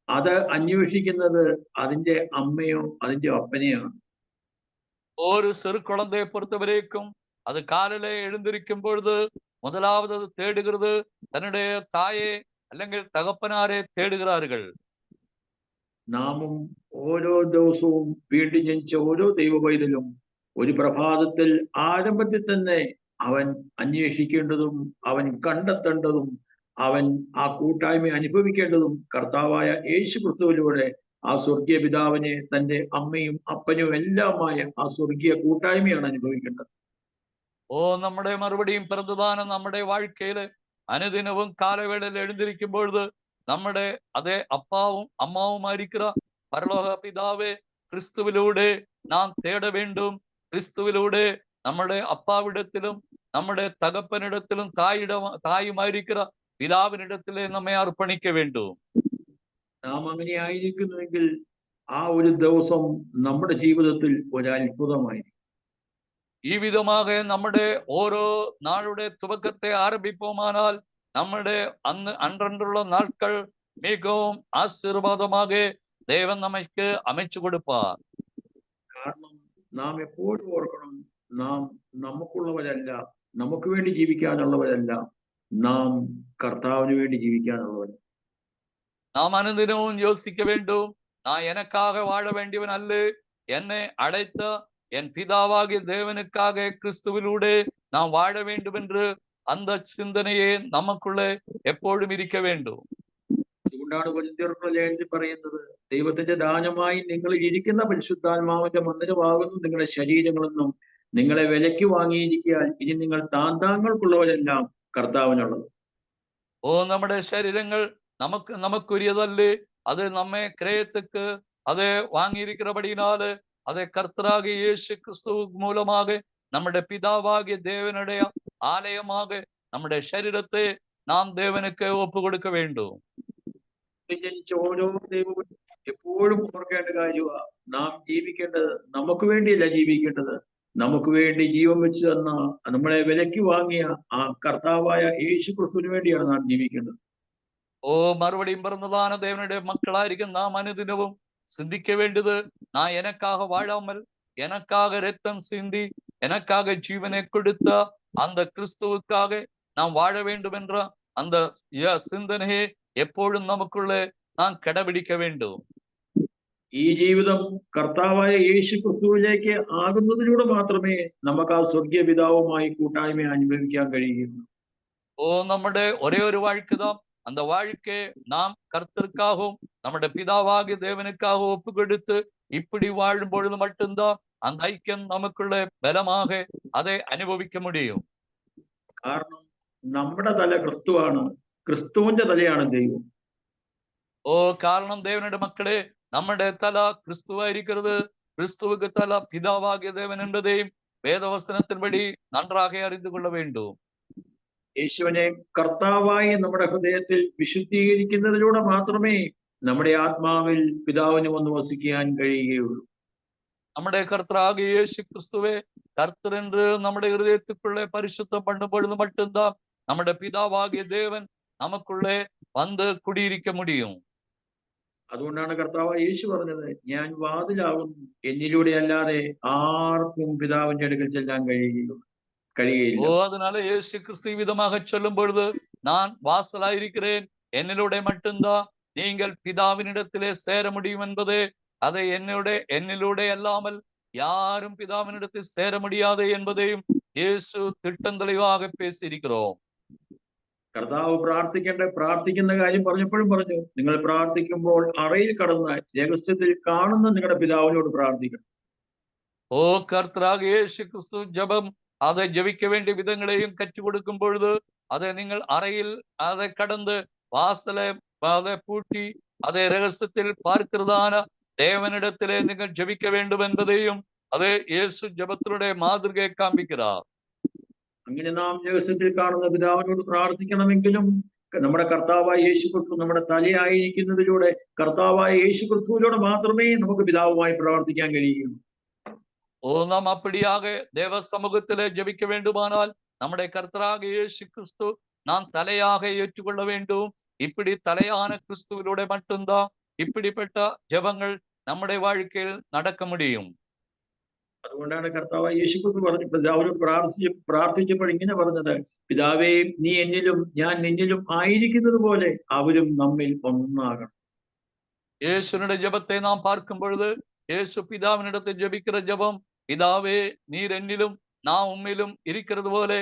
അത് അന്വേഷിക്കുന്നത് അതിന്റെ അമ്മയോ അതിന്റെ അപ്പനെയാണ്. ഒരു சிறு குழந்தையை பொறுத்தவரைக்கும் அது காலையில எழுந்திருக்கும் பொழுது முதலாவது தேடுகிறது தன்னுடைய தாயே അല്ലെങ്കിൽ തകപ്പനാരെ തേടുகிறார்கள். നാമും ഓരോ ദിവസവും വീണ്ടും ജനിച്ച ഓരോ ദൈവപൈതലും ഒരു പ്രഭാതത്തിൽ ആരംഭത്തിൽ തന്നെ അവൻ അന്വേഷിക്കേണ്ടതും അവൻ കണ്ടെത്തേണ്ടതും അവൻ ആ കൂട്ടായ്മ അനുഭവിക്കേണ്ടതും കർത്താവായ യേശു ക്രിസ്തുവിലൂടെ ആ സ്വർഗീയ പിതാവിനെ തന്റെ അമ്മയും അപ്പനും എല്ലാമായ ആ സ്വർഗീയ കൂട്ടായ്മയാണ് അനുഭവിക്കേണ്ടത്. നമ്മുടെ മറുപടിയും പിറന്നതാണ് നമ്മുടെ വാഴ്ക്കയില് അനുദിനവും കാലവേളയിൽ എഴുந்திരിക്കും പൊഴുത് നമ്മുടെ അതേ അപ്പാവും അമ്മാവുമായിരിക്കുന്ന പരലോക പിതാവെ ക്രിസ്തുവിലൂടെ നാം തേട വേണ്ടും. ക്രിസ്തുവിലൂടെ നമ്മുടെ അപ്പാവിടത്തിലും നമ്മുടെ തകപ്പനിടത്തിലും തായുമായിരിക്കുന്ന പിതാവിനിടത്തിലെ നമ്മെ അർപ്പണിക്ക വേണ്ടും. നാം അങ്ങനെ ആയിരിക്കുന്നുവെങ്കിൽ ആ ഒരു ദിവസം നമ്മുടെ ജീവിതത്തിൽ ഒരു അത്ഭുതമായിരിക്കും. ഈ വിധமாக നമ്മുടെ ഓരോ നാളുടെ തുവക്കത്തെ ആരംഭിപ്പോമാനാൽ നമ്മുടെ അன்றன்றுള്ള നാൾക്കൾ മികവും ആശീർവാദமாக ദൈവം നമുക്ക് അമച്ചു കൊടുപ്പാർ. കാരണം നാം എപ്പോഴും ഓർക്കണം, നാം നമുക്കുള്ളവരല്ല, നമുക്ക് വേണ്ടി ജീവിക്കാനുള്ളവരല്ല, നാം കർത്താവിന് വേണ്ടി ജീവിക്കാനുള്ളവർ. நாம் அனுதினமும் யோசிக்க வேண்டும், நான் எனக்காக வாழ வேண்டியவன் அல்ல, என்னை அழைத்த என் பிதாவாகிய தேவனுக்காக கிறிஸ்துவிலூടെ நாம் வாழ வேண்டும் என்று அந்த ചിന്തനയെ നമുക്കുള്ളേ എപ്പോഴും ഇരിക്ക വേണ്ടും. അതുകൊണ്ടാണ് കൊരിന്ത്യർക്കുള്ള ലേഖനത്തിൽ പറയുന്നത്, ദൈവത്തിന്റെ ദാനമായി നിങ്ങളിൽ ഇരിക്കുന്ന പരിശുദ്ധാത്മാവിന്റെ മന്ദിരമാകുന്നു നിങ്ങളുടെ ശരീരങ്ങളെന്നും നിങ്ങളെ വിലയ്ക്ക് വാങ്ങിയിരിക്കാൻ ഇനി നിങ്ങൾ താന്താങ്ങൾക്കുള്ളവരെല്ലാം കർത്താവിനുള്ളത്. നമ്മുടെ ശരീരങ്ങൾ നമുക്കുரியതല്ലേ, അത് നമ്മെ ക്രയத்துக்கு അത് വാങ്ങിയിരിக்கிறபடியினால அதை கர்த்தராகிய இயேசு கிறிஸ்து மூலமாக നമ്മുടെ പിതാവാകിയ ദേവനുடைய ആലയமாக നമ്മുടെ ശരീരത്തെ നാം ദേവനുക്ക് ഒപ്പുകൊടുക്ക വേണ്ടും. ജനിച്ച ഓരോ ദൈവവും എപ്പോഴും ഓർക്കേണ്ട കാര്യമാണ്, നാം ജീവിക്കേണ്ടത് നമുക്ക് വേണ്ടിയല്ല ജീവിക്കേണ്ടത്, നമുക്ക് വേണ്ടി ജീവൻ വെച്ച് തന്ന നമ്മളെ വിലയ്ക്ക് വാങ്ങിയ ആ കർത്താവായ യേശു ക്രിസ്തുവിന് വേണ്ടിയാണ് നാം ജീവിക്കേണ്ടത്. மறுபடியும் பிறந்ததான தேவனுடைய மக்களாയിരിക്കും நாம் അനുദിനവും சிந்திக்க வேண்டியது, நான் எனக்காக வாழாமல் எனக்காக ரத்தம் சிந்தி எனக்காக ஜீவனை கொடுத்த அந்த கிறிஸ்துவுக்காக நாம் வாழ வேண்டும் என்ற அந்த சிந்தனையை எப்பொழுதும் நமக்குள்ளே நாம் கடைபிடிக்க வேண்டும். ഈ ജീവിതം കർത്താവായ യേശു ക്രിസ്തുവിലേക്ക് ആകുന്നതിലൂടെ മാത്രമേ നമുക്ക് ആ സ്വർഗീയ പിതാവുമായി കൂട്ടായ്മ അനുഭവിക്കാൻ കഴിയുകയുള്ളൂ. நம்முடைய ஒரே ஒரு வாழ்க்கை தான். அந்த வாழ்க்கை நாம் கர்த்தருக்காகவும் நம்முடைய பிதாவாகிய தேவனுக்காக ஒப்பு கொடுத்து இப்படி வாழும் பொழுது மட்டும்தான் அந்த ஐக்கியம் நமக்குள்ளே பலமாக அதை அனுபவிக்க முடியும். കാരണം നമ്മുടെ തല ക്രിസ്തുവാണ്, ക്രിസ്തുവിന്റെ തലയാണ് ദൈവം. காரணம் தேவனுடைய மக்களே, நம்முடைய தலா கிறிஸ்துவா இருக்கிறது, கிறிஸ்துவுக்கு தலா பிதாவாகிய தேவன் என்பதையும் வேதவசனத்தின்படி நன்றாக அறிந்து கொள்ள வேண்டும். യേശുവിനെ കർത്താവായി നമ്മുടെ ഹൃദയത്തിൽ വിശുദ്ധീകരിക്കുന്നതിലൂടെ മാത്രമേ നമ്മുടെ ആത്മാവിൽ പിതാവിന് വന്ന് വസിക്കാൻ കഴിയുകയുള്ളൂ. நம்முடைய கர்த்தராகிய இயேசு கிறிஸ்துவே கர்த்தர் என்று நம்முடைய இருதயத்துக்குள்ளே பரிசுத்தம் பண்ணும் பொழுது மட்டும்தான் நம்முடைய பிதாவாகிய தேவன் நமக்குள்ளே வந்து குடியிருக்க முடியும். അതുകൊണ്ടാണ് കർത്താവായ യേശു പറഞ്ഞത്, ഞാൻ വാതിലാകുന്നു, എന്നിലൂടെ അല്ലാതെ ആർക്കും പിതാവിന്റെ അടുക്കൽ ചെല്ലാൻ കഴിയുകയില്ല. அதனால இயேசு கிறிஸ்து விதமாக சொல்லும் பொழுது, நான் வாசலாயிருக்கிறேன், என்னிலூടെ மட்டும்தான் நீங்கள் பிதாவினிடத்திலே சேர முடியும் என்பது, அதை என்னிலூടെ அல்லாமல் யாரும் பிதாவினிடத்தில் சேர முடியாது என்பதையும் இயேசு திட்டம் தெளிவாக பேசியிருக்கிறோம். കർത്താവ് പ്രാർത്ഥിക്കുന്ന കാര്യം പറഞ്ഞപ്പോഴും പറഞ്ഞു, നിങ്ങൾ പ്രാർത്ഥിക്കുമ്പോൾ അറയിൽ കടന്ന് രഹസ്യത്തിൽ കാണുന്ന നിങ്ങളുടെ പിതാവിനോട് പ്രാർത്ഥിക്കണം. கர்த்தராக இயேசு கிறிஸ்து ஜெபம், அதை ஜெபிக்க வேண்டிய விதங்களையும் கற்றுக் கொடுக்கும் பொழுது, அதை நீங்கள் அறையில் அதை கடந்து வாசலை அதை பூட்டி அதை ரகசியத்தில் பார்க்கிறதான தேவனிடத்திலே நீங்கள் ஜெபிக்க வேண்டும் என்பதையும் அதை இயேசு ஜெபத்தினுடைய மாதிரியை காண்பிக்கிறார். അങ്ങനെ നാം രഹസ്യത്തിൽ കാണുന്ന പിതാവിനോട് പ്രാർത്ഥിക്കണമെങ്കിലും നമ്മുടെ കർത്താവായ യേശു ക്രിസ്തു നമ്മുടെ തലയായിരിക്കുന്നതിലൂടെ കർത്താവായ യേശു ക്രിസ്തുവിലൂടെ മാത്രമേ നമുക്ക് പിതാവുമായി പ്രാർത്ഥിക്കാൻ കഴിയുകയുള്ളൂ. நாம் அப்படியாக தேவ சமூகத்திலே ஜெபிக்க வேண்டுமானால் நம்முடைய கர்த்தராகிய இயேசு கிறிஸ்து நாம் தலையாக ஏற்றுக்கொள்ள வேண்டும். இப்படி தலையான கிறிஸ்துவிலூടെ மட்டும்தான் இப்படிப்பட்ட ஜெபங்கள் நம்முடைய வாழ்க்கையில் நடக்க முடியும். അതുകൊണ്ടാണ് കർത്താവായ യേശു ക്രിസ്തു പറഞ്ഞു, പിതാവിനോട് പ്രാർത്ഥിച്ചപ്പോൾ ഇങ്ങനെ പറഞ്ഞത്, പിതാവേ, നീ എന്നിലും ഞാൻ നിന്നിലും ആയിരിക്കുന്നത് പോലെ അവരും നമ്മിൽ ഒന്നാകണം. இயேசுனுடைய ஜெபத்தை நாம் பார்க்கும் பொழுது, இயேசு பிதாவினிடத்தில் ஜெபிக்கிற ஜெபம், பிதாவே, நீர் என்னிலும் நான் உம்மிலும் இருக்கிறது போல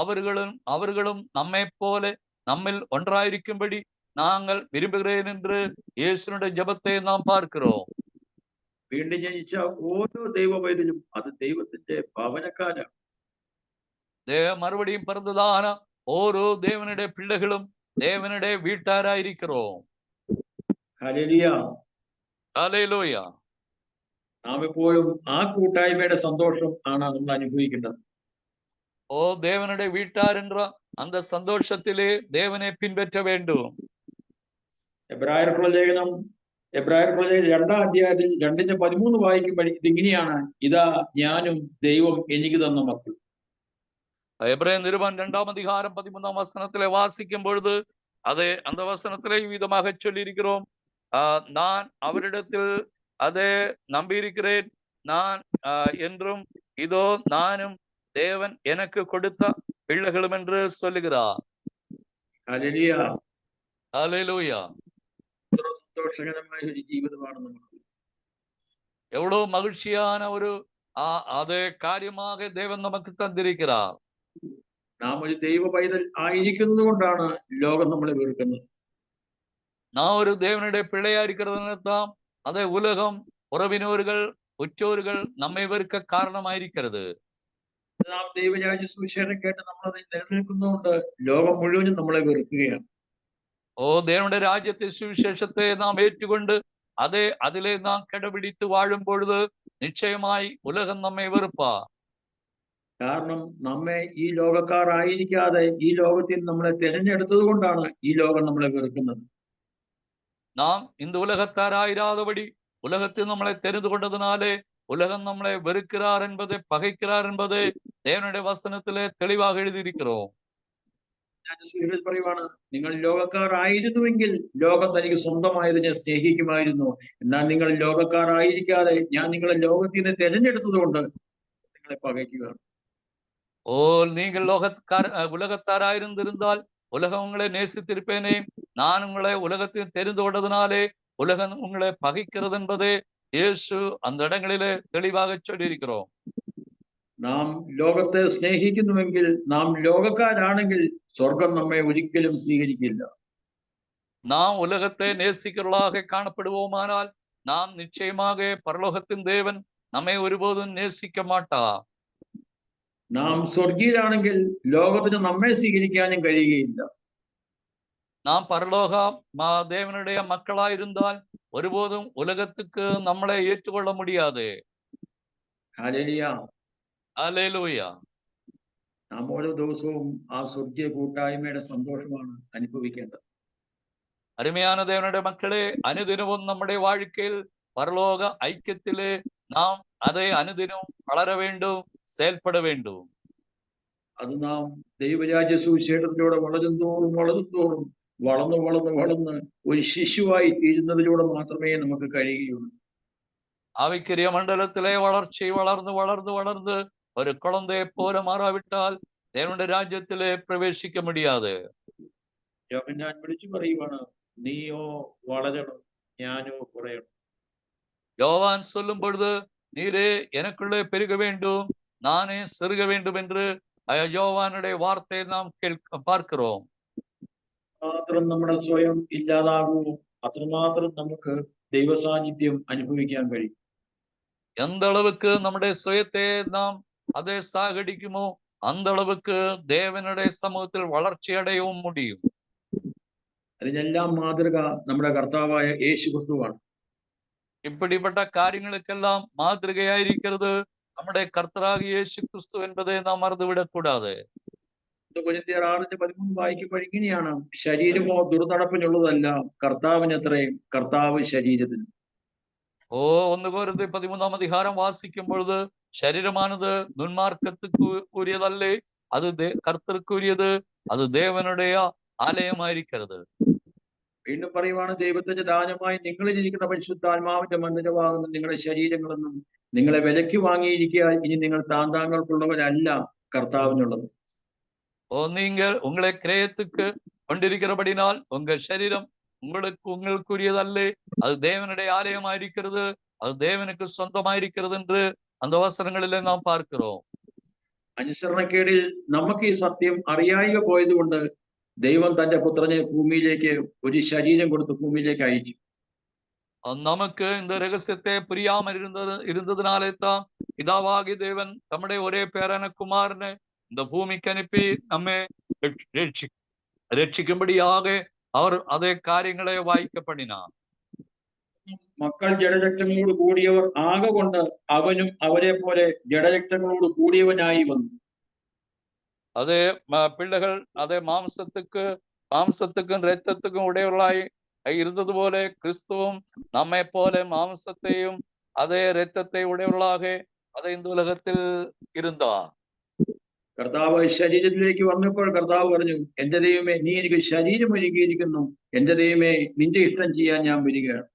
அவர்களும் நம்மை போல நம்மில் ஒன்றாயிருக்கும்படி நாங்கள் விரும்புகிறேன் என்று இயேசுனுடைய ஜெபத்தை நாம் பார்க்கிறோம். വീണ്ടും ജനിച്ച ഓരോ ദൈവവൈതലും അത് ദൈവത്തിന്റെ ഭവനക്കാരാണ്. மறுபடியும் பிறந்ததான ഓരോ தேவனுடைய பிள்ளைகளும் தேவனுடைய வீட்டாராயிருக்கிறோம். ഹല്ലേലൂയ. ഹല്ലേലൂയ. നാം എപ്പോഴും ആ കൂട്ടായ്മയുടെ സന്തോഷം ആണ് നമ്മൾ അനുഭവിക്കേണ്ടത്. தேவனுடைய வீட்டார் என்ற அந்த சந்தோஷத்திலே தேவனை பின்பற்ற வேண்டும். എബ്രായർക്കുള്ള ലേഖനം 2-ാം അധ്യായത്തിൽ 2:13 വായിക്കുമ്പോൾ ഇതിങ്ങനെയാണ്, ഇതാ ഞാനും ദൈവം എനിക്ക് തന്ന മക്കൾ. எபிரேயர் நிருபம் 2-ம் அதிகாரம் 13-ம் வசனத்திலே வாசிக்கும் பொழுது அதை அந்த வசனத்திலே விதமாக சொல்லியிருக்கிறோம், நான் அவரிடத்தில் அதை நம்பியிருக்கிறேன், நான் என்றும் இதோ நானும் தேவன் எனக்கு கொடுத்த பிள்ளைகளும் என்று சொல்லுகிறார். ഹല്ലേലൂയ. ഹല്ലേലൂയ. സന്തോഷകരമായ ഒരു ജീവിതമാണ് നമുക്ക്. எவ்வளவு மகிழ்ச்சியான ஒரு அதே காரியமாக தேவன் நமக்கு தந்திருக்கிறார். നാം ഒരു ദൈവ പൈതൽ ആയിരിക്കുന്നത് കൊണ്ടാണ് ലോകം നമ്മളെ വെറുക്കുന്നത്. நான் ஒரு தேவனுடைய பிள்ளையா இருக்கிறதுனால்தான் அதே உலகம், உறவினர்கள், உற்றோர்கள் நம்மை வெறுக்க காரணமாயிருக்கிறது. നാം ദൈവരാജ്യ സുവിശേഷം കേട്ട് നമ്മളതിൽ നിലനിൽക്കുന്നതുകൊണ്ട് ലോകം മുഴുവനും നമ്മളെ വെറുക്കുകയാണ്. தேவனுடைய ராஜ்யத்தை சுவிசேஷத்தை நாம் ஏற்றுக்கொண்டு அதிலே நாம் கடைபிடித்து வாழும் பொழுது நிச்சயமாய் உலகம் நம்மை வெறுப்பா. കാരണം നമ്മെ ഈ ലോകക്കാർ ആയിരിക്കാതെ ഈ ലോകത്തിൽ നമ്മളെ തിരഞ്ഞെടുത്തത് കൊണ്ടാണ് ഈ ലോകം നമ്മളെ വെറുക്കുന്നത്. நாம் இந்த உலகத்தாராயிராதபடி உலகத்தில் நம்மளை தெரிந்து கொண்டதினாலே உலகம் நம்மளை வெறுக்கிறார் என்பதை, பகைக்கிறார் என்பதை தேவனுடைய வசனத்திலே தெளிவாக எழுதியிருக்கிறோம். പറയുവാണ്, നിങ്ങൾ ലോകക്കാർ ആയിരുന്നുവെങ്കിൽ ലോകം തനിക്ക് സ്വന്തമായതിനെ സ്നേഹിക്കുമായിരുന്നു. എന്നാൽ നിങ്ങൾ ലോകക്കാർ ആയിരിക്കാതെ ഞാൻ നിങ്ങളെ ലോകത്തിൽ നിന്ന് തിരഞ്ഞെടുത്തത് കൊണ്ട് നിങ്ങളെ പകയ്ക്കുകയാണ്. ஓ நீங்கள் உலகத்தாராயிருந்திருந்தால் உலகம் உங்களை நேசித்திருப்பேனே. நான் உங்களை உலகத்தில் தெரிந்து கொண்டதினாலே உலகம் உங்களை பகைக்கிறது என்பதே இயேசு அந்த இடங்களிலே தெளிவாக சொல்லியிருக்கிறோம். നാം ലോകത്തെ സ്നേഹിക്കുന്നുവെങ്കിൽ, നാം ലോകക്കാരാണെങ്കിൽ സ്വർഗം നമ്മെ ഒരിക്കലും സ്വീകരിക്കില്ല. நாம் உலகத்தை நேசிக்கிறவர்களாக காணப்படுவோமானால் நாம் நிச்சயமாக பரலோகத்தின் தேவன் നമ്മെ ഒരുപോതും நேசிக்க மாட்டார். നാം സ്വർഗീയരാണെങ്കിൽ ലോകത്തിന് നമ്മെ സ്വീകരിക്കാനും കഴിയുകയില്ല. நாம் பரலோக தேவனுடைய மக்களாயிருந்தால் ஒருபோதும் உலகத்துக்கு நம்மளை ஏற்றுக்கொள்ள முடியாது. ഹല്ലേലൂയ. அல்லேலூயா. നാം ഓരോ ദിവസവും ആ സ്വർഗീയ കൂട്ടായ്മയുടെ സന്തോഷമാണ് അനുഭവിക്കേണ്ടത്. அருமையான தேவனுடைய மக்களே, அனுதினமும் நம்முடைய வாழ்க்கையில் பரலோக ஐக்கியத்திலே நாம் அதை அனுதினம் வளர வேண்டும், செயல்பட வேண்டும். അത് നാം ദൈവരാജ്യ സുവിശേഷത്തിലൂടെ വളരും തോറും വളർന്ന് ഒരു ശിശുവായി തീരുന്നതിലൂടെ മാത്രമേ നമുക്ക് കഴിയുകയുള്ളൂ. ஆவிக்குரிய மண்டலத்திலே வளர்ச்சி வளர்ந்து ஒரு குழந்தையை போல மாறாவிட்டால் தேவனுடைய ராஜ்யத்திலே பிரவேசிக்க முடியாது. ഞാൻ വിളിച്ചു പറയുവാണ്, നീയോ വളരണം, ഞാനോ കുറയണം. யோவான் சொல்லும் பொழுது, நீரே எனக்குள்ளே பெருக வேண்டும், நானே சிறுக வேண்டும் என்று யோவானுடைய வார்த்தையை நாம் பார்க்கிறோம். മാത്രം നമ്മുടെ സ്വയം ഇല്ലാതാകുമോ അത്രമാത്രം നമുക്ക് ദൈവസാന്നിധ്യം അനുഭവിക്കാൻ കഴിയും. எந்த அளவுக்கு நம்முடைய சுயத்தை நாம் அதை சாகடிக்குமோ அந்த அளவுக்கு தேவனுடைய சமூகத்தில் வளர்ச்சி அடையவும் முடியும். അതിനെല്ലാം മാതൃക നമ്മുടെ കർത്താവായ യേശു ക്രിസ്തുവാണ്. இப்படிப்பட்ட காரியங்களுக்கெல்லாம் மாதிரிகையாயிருக்கிறது நம்முடைய கர்த்தராகிய இயேசு கிறிஸ்து என்பதை நாம் மறந்துவிடக் கூடாது. കൊരിന്ത്യർ 6:13 വായിക്കുമ്പോൾ ഇങ്ങനെയാണ്, ശരീരമോ ദുർനടപ്പിനുള്ളതല്ല, കർത്താവിനത്രേ, കർത്താവ് ശരീരത്തിന്. ஓ 1 கொரிந்தியர் 13 அதிகாரம் வாசிக்கும் பொழுது, ശരീരமானது துன்மார்க்கத்துக்கு உரியதல்ல, அது கர்த்தருக்குரியது, அது தேவனுடைய ആലയമായിരിக்கிறது. വീണ്ടും പറയുവാണ്, ദൈവത്തിന്റെ ദാനമായി നിങ്ങളിലിരിക്കുന്ന പരിശുദ്ധാത്മാവിന്റെ മന്ദിരമാകുന്ന നിങ്ങളുടെ ശരീരങ്ങളെന്നും നിങ്ങളെ വിലയ്ക്ക് വാങ്ങിയിരിക്കുക, ഇനി നിങ്ങൾ താന്താങ്ങൾക്കുള്ളവരല്ല, കർത്താവിനുള്ളത്. நீங்கள் உங்களை கிரயத்துக்கு கொண்டிருக்கிறபடினால் உங்க சரீரம் உங்களுக்குரியதல்ல, அது தேவனுடைய ஆலயமாயிருக்கிறது, அது தேவனுக்கு சொந்தமாயிருக்கிறது என்று அந்த வசனங்களிலே நாம் பார்க்கிறோம். അനുസരണക്കേടിൽ നമുക്ക് ഈ സത്യം അറിയായിക പോയത് കൊണ്ട് ദൈവം തന്റെ പുത്രനെ ഭൂമിയിലേക്ക് ഒരു ശരീരം കൊടുത്ത് ഭൂമിയിലേക്ക് അയച്ചു. நமக்கு இந்த ரகசியத்தை புரியாமல் இருந்ததுனாலே தான் பிதாவாகி தேவன் தம்முடைய ஒரே பேரான குமாரனை இந்த பூமிக்கு அனுப்பி நம்மை രക്ഷിക്കുമ്പടിயாக അവർ അതേ കാര്യങ്ങളെ വായിക്കപ്പെടിനാർ. മക്കൾ ജഡരക്തങ്ങളോട് കൂടിയവർ ആകെ കൊണ്ട് അവനും അവരെ പോലെ ജഡരക്തങ്ങളോട് കൂടിയവനായി വന്നു. அதே பிள்ளைகள் அதே மாம்சத்துக்கும் இரத்தத்துக்கும் உடையவர்களாய் இருந்தது போல கிறிஸ்துவும் நம்மை போல மாம்சத்தையும் அதே இரத்தத்தை உடையவர்களாக அதே இந்த உலகத்தில் இருந்தார். കർത്താവ് ശരീരത്തിലേക്ക് വന്നപ്പോൾ കർത്താവ് പറഞ്ഞു, എന്റെ ദൈവമേ, നീ എനിക്ക് ശരീരം ഒരുക്കിയിരിക്കുന്നു, എന്റെ ദൈവമേ, നിന്റെ ഇഷ്ടം ചെയ്യാൻ ഞാൻ വരികയാണ്.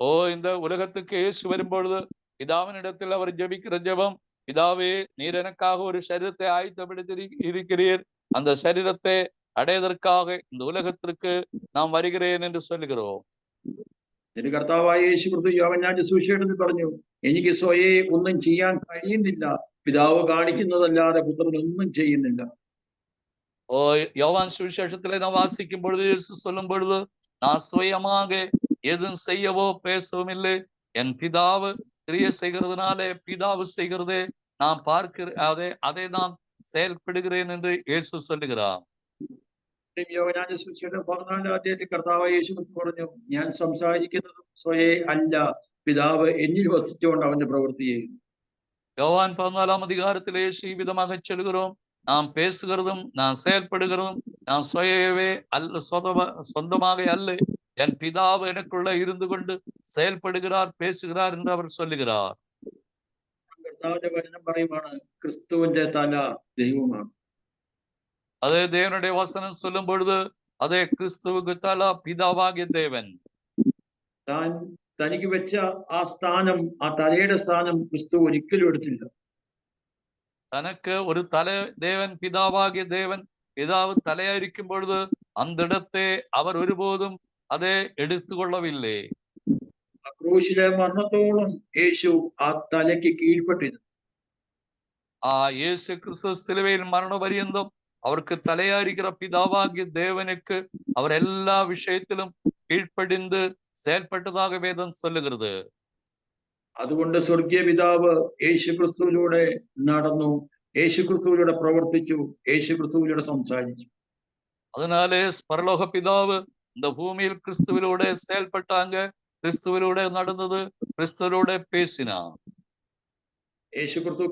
ஓ இந்த உலகத்துக்கு இயேசு வரும்பொழுது பிதாவினிடத்தில் அவர் ஜெபிக்கிற ஜெபம், பிதாவே, நீர் எனக்காக ஒரு சரீரத்தை ஆயத்தப்படுத்தி இருக்கிறீர், அந்த சரீரத்தை அடைவதற்காக இந்த உலகத்திற்கு நாம் வருகிறேன் என்று சொல்லுகிறோம். എന്റെ കർത്താവായ യേശു ക്രിസ്തു യോഹന്നാന്റെ സുവിശേഷത്തിൽ പറഞ്ഞു, എനിക്ക് സ്വയേ ഒന്നും ചെയ്യാൻ കഴിയുന്നില്ല, പിതാവ് കാണിക്കുന്നതല്ലാതെ പുത്രൻ ഒന്നും ചെയ്യുന്നില്ല. ஓ யோவான் சுவிசேஷத்திலே நாம் வாசிக்கும் பொழுது இயேசு சொல்லும் பொழுது, நான் சுயமாக எதுவும் செய்யவோ பேசவும் இல்லை, என் பிதாவு கிரியை செய்கிறதுனாலே பிதாவு செய்கிறதே நான் அதை நான் செயல்படுகிறேன் என்று இயேசு சொல்லுகிறார். യോഹന്നാന്റെ സുവിശേഷം 14-ാം അധ്യായത്തിൽ കർത്താവായ യേശു ക്രിസ്തു പറഞ്ഞു, ഞാൻ സംസാരിക്കുന്നതും സ്വയേ അല്ല, പിതാവ് എന്നിൽ വസിച്ചുകൊണ്ട് അവന്റെ പ്രവൃത്തി ചെയ്യുന്നു. யோவான் 14-ஆம் அதிகாரத்திலே இயேசு விதமாக சொல்கிறோம், நாம் பேசுகிறதும் நான் செயல்படுகிறதும் நான் சுயவே அல்ல, சொந்தமாக அல்ல, என் பிதாவு எனக்குள்ள இருந்து கொண்டு செயல்படுகிறார், பேசுகிறார் என்று அவர் சொல்லுகிறார். കർത്താവിന്റെ വചനം പറയുവാണ്, ക്രിസ്തുവിന്റെ തല ദൈവമാണ്. அதே தேவனுடைய வசனம் சொல்லும் பொழுது, அதே கிறிஸ்துவுக்கு தல பிதாவாகிய தேவன். തനിക്ക് വെച്ച ആ സ്ഥാനം, ആ തലയുടെ സ്ഥാനം ക്രിസ്തു ഒരിക്കലും എടുത്തില്ല. தனக்கு ஒரு தலை தேவன் பிதாவாகிய தேவன் பிதாவு தலையாയിരിക്കും பொழுது அந்த இடத்தை அவர் ஒருபோதும் அதை എടുത്തുകൊള്ളവില്ലേ. ആ ക്രൂശിലെ മരണത്തോളം യേശു ആ തലയ്ക്ക് കീഴ്പ്പെട്ടിരുന്നു. இயேசு கிறிஸ்து சிலுவையில் மரண பரியந்தம் அவருக்கு தலையாயிருக்கிற பிதாவாகிய தேவனுக்கு அவர் எல்லா விஷயத்திலும் கீழ்ப்படிந்து செயல்பட்டதாக வேதம் சொல்லுகிறது. അതുകൊണ്ട് സ്വർഗീയ പിതാവ് യേശു ക്രിസ്തുവിലൂടെ നടന്നു, യേശു ക്രിസ്തുവിലൂടെ പ്രവർത്തിച്ചു, യേശു ക്രിസ്തുവിലൂടെ സംസാരിച്ചു. அதனாலே பரலோக பிதாவு இந்த பூமியில் கிறிஸ்துவிலூടെ செயல்பட்டாங்க, கிறிஸ்துவிலൂടെ നടന്നത്, ക്രിസ്തുവിലൂടെ பேசினார். യേശു ക്രിസ്തു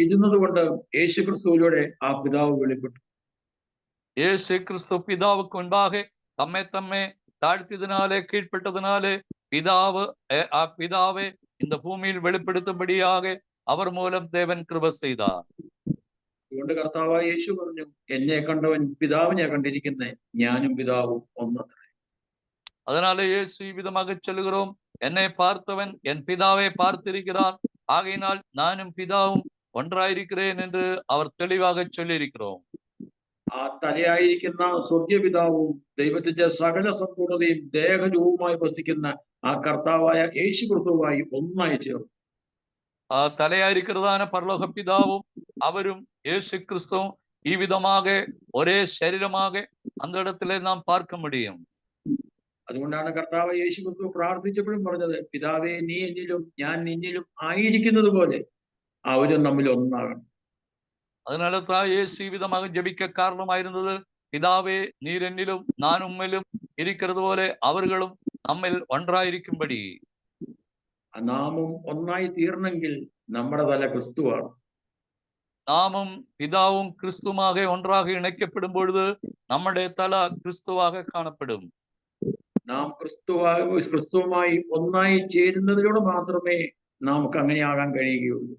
ഇരുന്നത് കൊണ്ട് യേശു ക്രിസ്തുവിലൂടെ ആ പിതാവ് വെളിപ്പെട്ടു. യേശു ക്രിസ്തു പിതാവുക്ക് മുൻപാകെ തമ്മെ താഴ്ത്തിയതിനാലെ കീഴ്പ്പെട്ടതിനാലെ പിതാവെ இந்த ഭൂമിയിൽ വെളിപ്പെടുത്തുമ്പടിയാകെ അവർ മൂലം ദേവൻ കൃപ ചെയ്താർ. അതുകൊണ്ട് കർത്താവായ യേശു പറഞ്ഞു, എന്നെ കണ്ടവൻ പിതാവിനെ കണ്ടിരിക്കുന്നേ, ഞാനും പിതാവും ഒന്നത്രേ. அதனால இயேசு இவ்விதமாக சொல்லுகிறோம், என்னை பார்த்தவன் என் பிதாவை பார்த்திருக்கிறார், ஆகையினால் நானும் பிதாவும் ஒன்றாயிருக்கிறேன் என்று அவர் தெளிவாக சொல்லியிருக்கிறோம். ആ തലയായിരിക്കുന്ന സ്വർഗീയ പിതാവും ദൈവത്തിന്റെ സകല സമ്പൂർണതയും ദേഹരൂപമായി വസിക്കുന്ന ആ കർത്താവായ യേശു ക്രിസ്തുവുമായി ഒന്നായി ചേർന്നു. தலையாയിരിக்கிறதான பரலோக பிதாவும் அவரும் இயேசு கிறிஸ்துவும் இவ்விதமாக ஒரே ശരീരமாக அந்த இடத்திலே நாம் பார்க்க முடியும். അതുകൊണ്ടാണ് കർത്താവ് യേശു ക്രിസ്തു പ്രാർത്ഥിച്ചപ്പോഴും പറഞ്ഞത്, പിതാവേ നീ എന്നിലും ഞാൻ നിന്നിലും ആയിരിക്കുന്നത് പോലെ അവരും തമ്മിൽ ഒന്നാകണം. அதனால தான் இயேசு விதமாக ஜெபிக்க காரணமாயிருந்தது, பிதாவே நீர் என்னிலும் நான் உம்மிலும் இருக்கிறது போல அவர்களும் நம்மில் ஒன்றாയിരിக்கும்படி. നാമും ഒന്നായി തീർന്നെങ്കിൽ നമ്മുടെ തല ക്രിസ്തുവാണ്. நாமும் பிதாவும் கிறிஸ்துவாக ஒன்றாக இணைக்கப்படும் பொழுது நம்முடைய தல கிறிஸ்துவாக காணப்படும். നാം ക്രിസ്തുവുമായി ഒന്നായി ചേരുന്നതിലൂടെ മാത്രമേ നമുക്ക് അങ്ങനെയാകാൻ കഴിയുകയുള്ളൂ.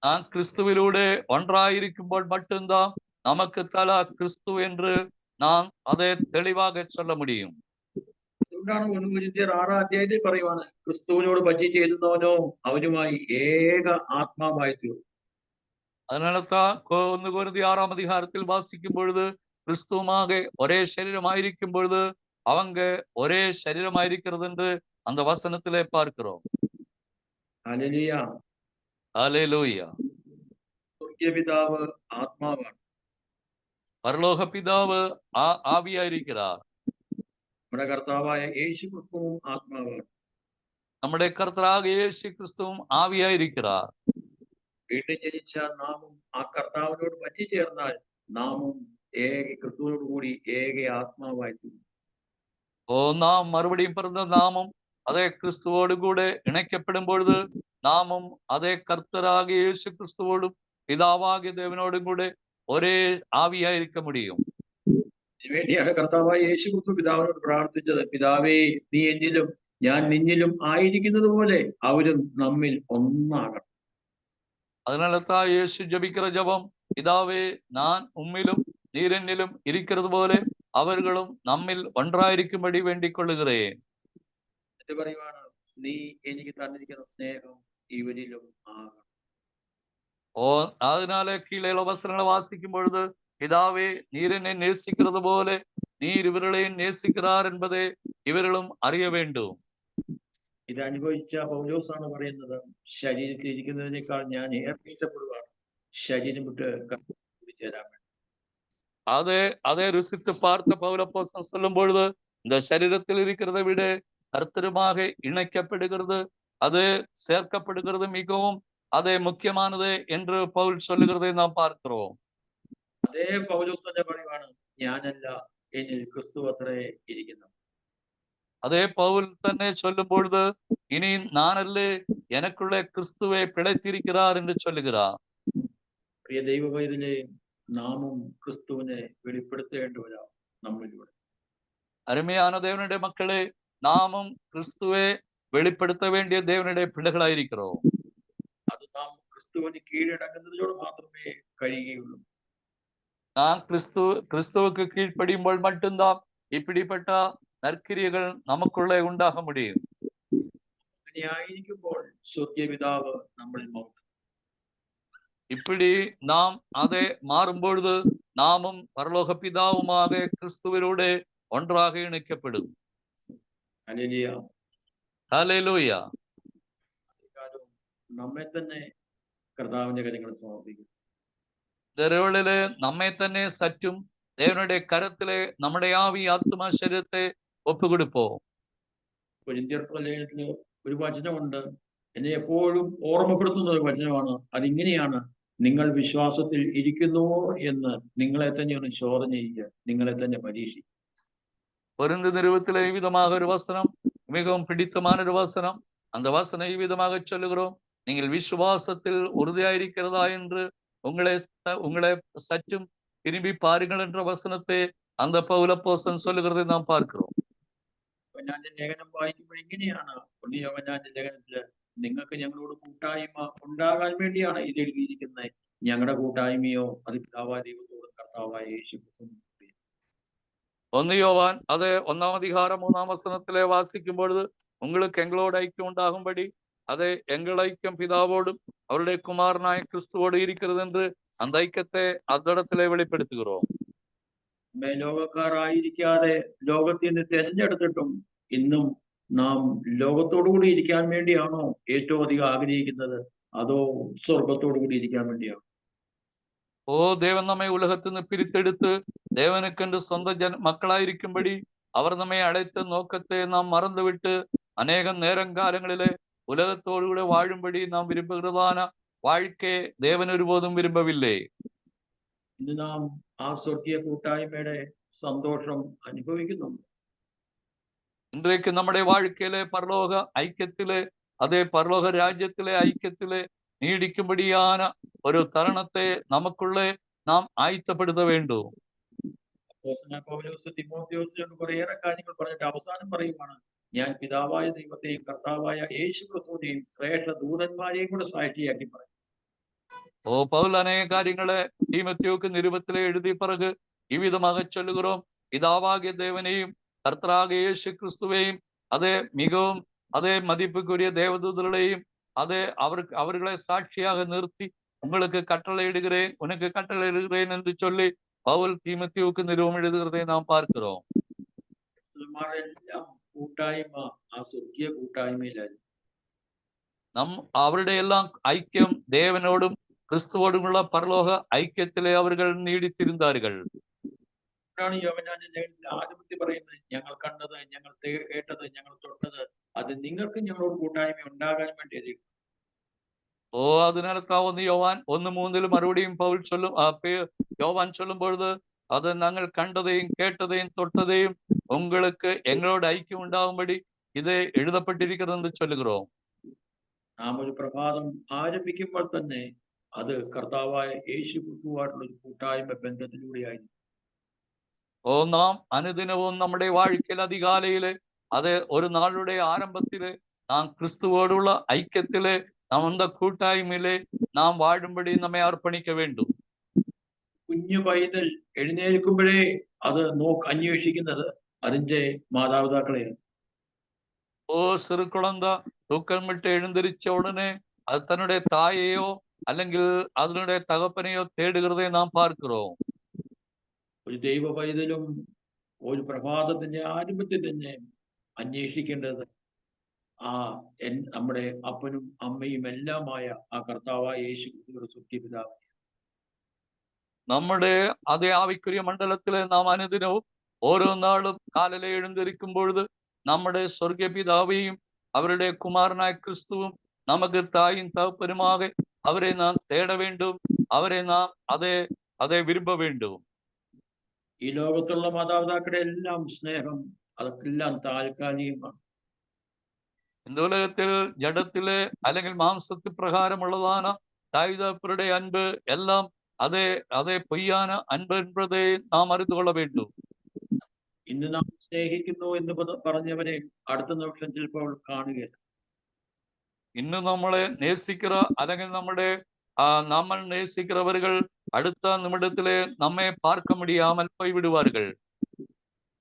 நான் கிறிஸ்துவிலൂടെ ஒன்றாயிருக்கும்போது மட்டும்தான் நமக்கு தல கிறிஸ்து என்று நான் அதை தெளிவாக சொல்ல முடியும். അതുകൊണ്ടാണ് 1 കൊരിന്ത്യർ 6-ാം അധ്യായത്തിൽ പറയുവാണ്, ക്രിസ്തുവിനോട് ഭജി ചേരുന്നവനോ അവനുമായി ഏക ആത്മാവായി തീർന്നു. அதனால தான் 1 கொரிந்தியர் 6-ஆம் அதிகாரத்தில் வாசிக்கும் பொழுது, கிறிஸ்துவுமாக ஒரே சரீரமாயிருக்கும் பொழுது அவங்க ஒரே சரீரமாயிருக்கிறது என்று அந்த வசனத்திலே பார்க்கிறோம். ഹല്ലേലൂയ. ஹல்லேலூயா. സ്വർഗീയ പിതാവ് ആത്മാവാണ്. பரலோக பிதாவு ஆவியாயிருக்கிறார். നമ്മുടെ കർത്താവായ യേശു ക്രിസ്തുവും ആത്മാവാണ്. നമ്മുടെ കർത്താവായ യേശു ക്രിസ്തുവും ആവിയായിരിக்கிறார். വീണ്ടും ജനിച്ച നാമും ആ കർത്താവിനോട് പറ്റി ചേർന്നാൽ നാമും ക്രിസ്തുവിനോട് കൂടി ഏക ആത്മാവായി തീരും. நாம் மறுபடியும் பிறந்த நாமும் அதே கிறிஸ்துவோடு கூட இணைக்கப்படும் பொழுது நாமும் அதே கர்த்தராகிய இயேசு கிறிஸ்துவோடும் பிதாவாகிய தேவனோடும் கூட ஒரே ആവിയായിരിக்க முடியும். ഇതിനുവേണ്ടിയാണ് കർത്താവായ യേശു ക്രിസ്തു പിതാവിനോട് പ്രാർത്ഥിച്ചത്, പിതാവേ നീ എന്നിലും ഞാൻ നിന്നിലും ആയിരിക്കുന്നത് പോലെ അവരും നമ്മിൽ ഒന്നാകണം. அதனால தான் இயேசு ஜெபிக்கிற ஜெபம், பிதாவே நான் உம்மிலும் நீர் என்னிலும் இருக்கிறது போல அவர்களும் நம்மில் ஒன்றாയിരിக்கும்படி வேண்டிக் கொள்ளுகிறேன். എന്നിട്ട് പറയുവാണ്, നീ എനിക്ക് തന്നിരിക്കുന്ന സ്നേഹം ഇവരിലും ആകണം. அதனால கீழே வசனங்களை வாசிக்கும் பொழுது, பிதாவே நீர் என்னை நேசிக்கிறது போல நீர் இவர்களையும் நேசிக்கிறார் என்பதை இவர்களும் அறிய வேண்டும். ഇത് അനുഭവിച്ച പൗലോസാണ് പറയുന്നത്, ശരീരത്തിൽ ഇരിക്കുന്നതിനേക്കാൾ ഞാൻ ഏറെ ഇഷ്ടപ്പെടുവാണ് ശരീരം വിട്ട് ചേരാൻ വേണ്ടി. அதை ருசித்து பார்த்த பவுலப்போஸ்தலன் சொல்லும் பொழுது, இந்த சரீரத்தில் இருக்கிறதை விட கர்த்தருமாக இணைக்கப்படுகிறது, அது சேர்க்கப்படுகிறது மிகவும் அதே முக்கியமானது என்று பவுல் சொல்லுகிறதை நாம் பார்க்கிறோம். അതേ പൗലോസ് തന്നെ പറയുവാണ്, ഞാനല്ല എന്നിൽ ക്രിസ്തു അത്രേ ഇരിക്കുന്നു. அதே பவுல் തന്നെ சொல்லும் பொழுது, இனி நான் அல்ல எனக்குள்ளே கிறிஸ்துவே பிழைத்திருக்கிறார் என்று சொல்லுகிறார். പ്രിയ ദൈവവൈതലേ, നാമും ക്രിസ്തുവിനെ വെളിപ്പെടുത്തേണ്ടവരാണ് നമ്മളിലൂടെ. அருமையான தேவனுடைய மக்களே, நாமும் கிறிஸ்துவை வெளிப்படுத்த வேண்டிய தேவனுடைய பிள்ளைகளாயிருக்கிறோம். അത് നാം ക്രിസ്തുവിന് കീഴടങ്ങുന്നതിലൂടെ മാത്രമേ കഴിയുകയുള്ളൂ. நான் கிறிஸ்துவுக்கு கீழ்ப்படியும்போது மட்டும்தான் இப்படிப்பட்ட நற்கிரியைகள் நமக்குள்ளே உண்டாக முடியும். അങ്ങനെയായിരിക്കുമ്പോൾ സ്വർഗീയ പിതാവ് നമ്മളിൽ മൗനം. இப்படி நாம் அதை மாறும்பொழுது நாமும் பரலோக பிதாவுமாக கிறிஸ்துவரோடு ஒன்றாக இணைக்கப்படும். ഹല്ലേലൂയ. ഹല്ലേലൂയ. അധികാരവും നമ്മെ തന്നെ കർത്താവിന്റെ കരങ്ങളിൽ സമർപ്പിക്കും. ദരവളില് നമ്മെ തന്നെ സറ്റും ദേവനുടെ കരത്തിലെ നമ്മുടെ ആവി ആത്മാ ശരീരത്തെ ഒപ്പുകൊടുപ്പോ. കൊരിന്ത്യർക്ക് ലേഖനത്തില് ഒരു വചനമുണ്ട്, എന്നെ എപ്പോഴും ഓർമ്മപ്പെടുത്തുന്ന ഒരു വചനമാണ്. അതിങ്ങനെയാണ്: നിങ്ങൾ വിശ്വാസത്തിൽ ഇരിക്കുന്നുവോ എന്ന് നിങ്ങളെ തന്നെ ഒന്ന് ശോധന ചെയ്യുക, നിങ്ങളെ തന്നെ പരീക്ഷിക്കുക. பொருந்து நிறுவத்திலே விதமாக ஒரு வசனம், மிகவும் பிடித்தமான ஒரு வசனம். அந்த வசனம் இவ்விதமாக சொல்லுகிறோம்: நீங்கள் விசுவாசத்தில் உறுதியாயிருக்கிறதா என்று உங்களை சற்றும் திரும்பி பாருங்கள் என்ற வசனத்தை அந்த പൗലോസ് சொல்லுகிறதை நாம் பார்க்கிறோம். യോഹന്നാന്റെ ലേഖനം വായിക്കുമ്പോൾ ഇങ്ങനെയാണ്, യോഹന്നാന്റെ ലേഖനത്തില് നിങ്ങൾക്ക് ഞങ്ങളോട് കൂട്ടായ്മ ഉണ്ടാകാൻ വേണ്ടിയാണ് ഇത് എഴുതിയിരിക്കുന്നത്. ഞങ്ങളുടെ കൂട്ടായ്മയോ അത് പിതാവായ ദൈവത്തോടും കർത്താവായ യേശു ക്രിസ്തുവിനും. 1 யோவான் அது 1ஆம் அதிகாரம் 3ஆம் வசனத்திலே வாசிக்கும் பொழுது, உங்களுக்கு எங்களோடு ஐக்கியம் உண்டாகும்படி அதை எங்கள் ஐக்கியம் பிதாவோடும் அவருடைய குமாரனாയ கிறிஸ்துவோடு இருக்கிறது என்று அந்த ஐக்கியத்தை അദ്ദടത്തിലെ വെളിപ്പെടുത്തുகிறோம். ലോകക്കാരായിരിക്കാതെ ലോകത്തിൽ നിന്ന് തിരഞ്ഞെടുത്തിട്ടും ഇന്നും നാം ലോകത്തോടു കൂടി ഇരിക്കാൻ വേണ്ടിയാണോ ഏറ്റവും അധികം ആഗ്രഹിക്കുന്നത്, അതോ സ്വർഗത്തോടു കൂടി ഇരിക്കാൻ വേണ്ടിയാണോ? தேவன் நம்மை உலகத்திலிருந்து பிரித்தெடுத்து தேவனுக்கென்று சொந்த மக்களாയിരിക്കുம்படி அவர் நம்மை அழைத்த நோக்கத்தை நாம் மறந்துவிட்டு அநேகம் நேரங்காலங்களிலே உலகத்தோடு வாழும்படி நாம் விரும்புகிறதான வாழ்க்கை தேவன் ஒருபோதும் விரும்பவில்லை. ഇന്ന് നാം ആ സ്വർഗീയ കൂട്ടായ്മയുടെ സന്തോഷം അനുഭവിക്കുന്നുണ്ട്. இன்றைக்கு நம்முடைய வாழ்க்கையிலே பரலோக ஐக்கியத்திலே, அதே பரலோக ராஜ்யத்திலே ஐக்கியத்திலே നീടിക്കുമ്പടിயான ഒരു തരുണത്തെ നമുക്കുള്ളേ നാം ആയത്തപ്പെടുത്ത വേണ്ടു. പൗലോസ് തിമോഥെയോസിനോട് കുറേയേറെ കാര്യങ്ങൾ പറഞ്ഞിട്ട് അവസാനം പറയുവാണ്, ഞാൻ പിതാവായ ദൈവത്തെയും കർത്താവായ യേശു ക്രിസ്തുവിനെയും ശ്രേഷ്ഠ ദൂതന്മാരെയും കൂടെ സാക്ഷിയാക്കി പറയും. பவுல் அநேக காரியங்களை தீமோத்தேயுவுக்கு நிருபத்திலே எழுதி பிறகு இவ்விதமாக சொல்லுகிறோம்: பிதாவாகிய தேவனையும் கர்த்தராகிய இயேசு கிறிஸ்துவையும் அதே மிகவும் அதே மதிப்புக்குரிய தேவதூதர்களையும் அதே அவர்களை சாட்சியாக நிறுத்தி உங்களுக்கு கட்டளையிடுகிறேன், உனக்கு கட்டளையிடுகிறேன் என்று சொல்லி பவுல் தீமோத்தேயுவுக்கு நிருபம் எழுதுகிறதை நாம் பார்க்கிறோம். കൂട്ടായ്മ ആ സ്വർഗീയ കൂട്ടായ്മയിലായിരുന്നു. അവരുടെ എല്ലാം ഐക്യം தேவனோடும் கிறிஸ்துவோடுമുള്ള പരലോക ഐക്യത്തിലെ അവர்கள் നീടിത്തിരുந்தார்கள். ആധിപത്യം പറയുന്നത്, ഞങ്ങൾ കണ്ടത്, ഞങ്ങൾ കേട്ടത്, ഞങ്ങൾ തൊട്ടത് അത് നിങ്ങൾക്ക് ഞങ്ങളോട് കൂട്ടായ്മ ഉണ്ടാകാൻ വേണ്ടി. அதனால 1 யோவான் 1:3 மறுபடியும் பவுல் சொல்லும் யோவான் சொல்லும் பொழுது, அது நாங்கள் கண்டதையும் கேட்டதையும் தொட்டதையும் உங்களுக்கு எங்களோட ஐக்கியம் ഉണ്ടാകുம்படி ഇത് എഴുതപ്പെട്ടിരിക്കുന്നത് എന്ന് சொல்லுகிறோம். നാം ഒരു പ്രഭാതം ആരംഭിക്കുമ്പോൾ തന്നെ അത് കർത്താവായ യേശു ക്രിസ്തുവായിട്ടുള്ള ഒരു കൂട്ടായ്മ ബന്ധത്തിലൂടെയായിരുന്നു. നാം അനുദിനവും നമ്മുടെ വാഴ്ക്കയിൽ അതികാലയില് അത് ഒരു നാളുടെ ആരംഭത്തില് നാം ക്രിസ്തുവോടുള്ള ഐക്യത്തില് നമ്മുടെ കൂട്ടായ്മയില് നാം വാഴുമ്പടി നമ്മെ അർപ്പണിക്ക വേണ്ടും. കുഞ്ഞു പൈതൽ എഴുന്നേൽക്കുമ്പോഴേ അത് അന്വേഷിക്കുന്നത് അതിന്റെ മാതാപിതാക്കളെയാണ്. சிறு குழந்தை தூக்கம் விட்டு எழுந்திருச்ச உடனே அது தன்னுடைய தாயையோ അല്ലെങ്കിൽ അതിനുடைய തകപ്പനെയോ തേടുகிறதை നാം பார்க்கிறோம். ഒരു ദൈവ പൈതലും ഒരു പ്രഭാതത്തിന്റെ ആരംഭത്തിൽ തന്നെ അന്വേഷിക്കേണ്ടത് നമ്മുടെ അപ്പനും അമ്മയും എല്ലാമായ ആ കർത്താവായ യേശു ക്രിസ്തുവിന്റെ സ്വർഗ്ഗപിതാവ്. നമ്മുടെ അതേ ആവിക്കുரிய മണ്ഡലത്തിലെ നാം അനുദിനവും ഓരോ നാളും കാലലെ എഴുന്നേൽക്കും പൊഴുത് നമ്മുടെ സ്വർഗീയ പിതാவையும் അവരുടെ കുമാരനായ ക്രിസ്തുവും നമുക്ക് തായും തകപ്പനുമാക അവരെ നാം തേട വേണ്ടും, അവരെ നാം അതേ വിരുമ്പ വേണ്ടും. ഈ ലോകത്തുള്ള മാതാപിതാക്കളുടെ എല്ലാം സ്നേഹം അതെല്ലാം താൽക്കാലികമാണ്. இந்த உலகத்தில் ஜடத்திலே അല്ലെങ്കിൽ മാംസത്തിൽ പ്രകാരമുള്ളതാണ് തായ് തകപ്പരുടെ അൻപ് എല്ലാം അതേ പൊയ്யான അൻപ് என்பதை നാം അറിഞ്ഞു കൊള്ള വേണ്ടും. ഇന്ന് നാം സ്നേഹിക്കുന്നു എന്ന് പറഞ്ഞവരെ അടുത്ത നിമിഷം ചിലപ്പോൾ കാണുകയില്ല. ഇന്ന് നമ്മളെ നേസിக்கிற അല്ലെങ്കിൽ നമ്മൾ നേസിக்கிறவர்கள் അടുത്ത നിമിഷത്തിലെ നമ്മെ பார்க்க முடியாமல் போய்விடுவார்கள்.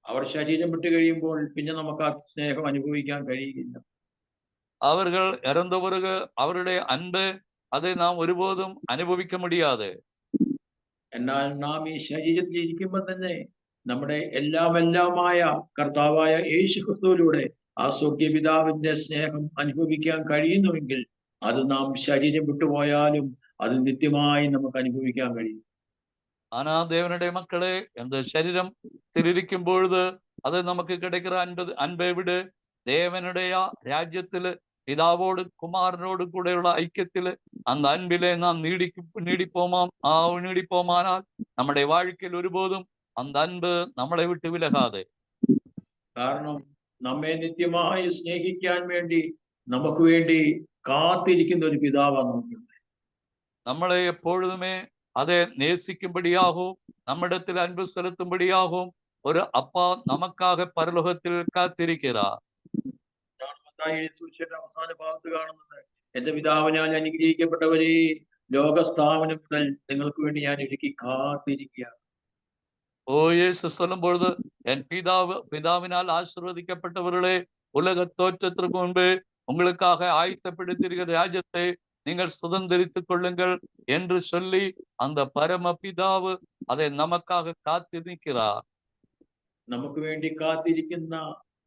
അവർ ശരീരം വിട്ട് കഴിയുമ്പോൾ പിന്നെ നമുക്ക് ആ സ്നേഹം അനുഭവിക്കാൻ കഴിയില്ല. அவர்கள் இறந்த பிறகு அவருடைய அன்பு அதை நாம் ஒருபோதும் அனுபவிக்க முடியாது. എന്നാൽ നാം ഈ ശരീരത്തിൽ ഇരിക്കുമ്പോൾ തന്നെ നമ്മുടെ എല്ലാമായ കർത്താവായ യേശു ക്രിസ്തുവിലൂടെ ആ സ്വർഗീയ പിതാവിന്റെ സ്നേഹം അനുഭവിക്കാൻ കഴിയുന്നുവെങ്കിൽ അത് നാം ശരീരം വിട്ടുപോയാലും അത് നിത്യമായി നമുക്ക് അനുഭവിക്കാൻ കഴിയും. ஆனா தேவனுடைய மக்களே, அந்த சரீரத்தில் இருக்கும் பொழுது அது நமக்கு கிடைக்கிற அன்பை விட தேவனுடைய ராஜ்யத்தில் பிதாவோடு குமாரனோடு கூட உள்ள ஐக்கியத்தில் அந்த அன்பிலே நாம் நீடிப்போமானால் நம்முடைய வாழ்க்கையில் ஒருபோதும் அந்த அன்பு நம்மளை விட்டு விலகாது. കാരണം നമ്മെ നിത്യമായി സ്നേഹിക്കാൻ വേണ്ടി നമുക്ക് വേണ്ടി കാത്തിരിക്കുന്ന ഒരു പിതാവാണ് നമുക്കുണ്ട്. நம்மளை எப்பொழுதுமே அதை நேசிக்கும்படியாகவும் நம்மிடத்தில் அன்பு செலுத்தும்படியாகவும் ஒரு அப்பா நமக்காக பரலோகத்தில் காத்திருக்கிறார். അവസാന ഭാഗത്ത് കാണുന്നത്, എന്റെ പിതാവിനാൽ അനുഗ്രഹിക്കപ്പെട്ടവരെ, ലോകസ്ഥാപനം മുതൽ നിങ്ങൾക്ക് വേണ്ടി ഞാൻ ഒരുക്കി കാത്തിരിക്കുകയാണ്. ஓ இயேசு சொல்லும் பொழுது, என் பிதாவினால் ஆசீர்வதிக்கப்பட்டவர்களே, உலக தோற்றத்திற்கு முன்பு உங்களுக்காக ஆயத்தப்படுத்தியிருக்கிற ராஜ்யத்தை நீங்கள் சுதந்திரித்துக் கொள்ளுங்கள் என்று சொல்லி அந்த பரம பிதாவு அதை நமக்காக காத்து நிற்கிறார். നമുക്ക് വേണ്ടി കാത്തിരിക്കുന്ന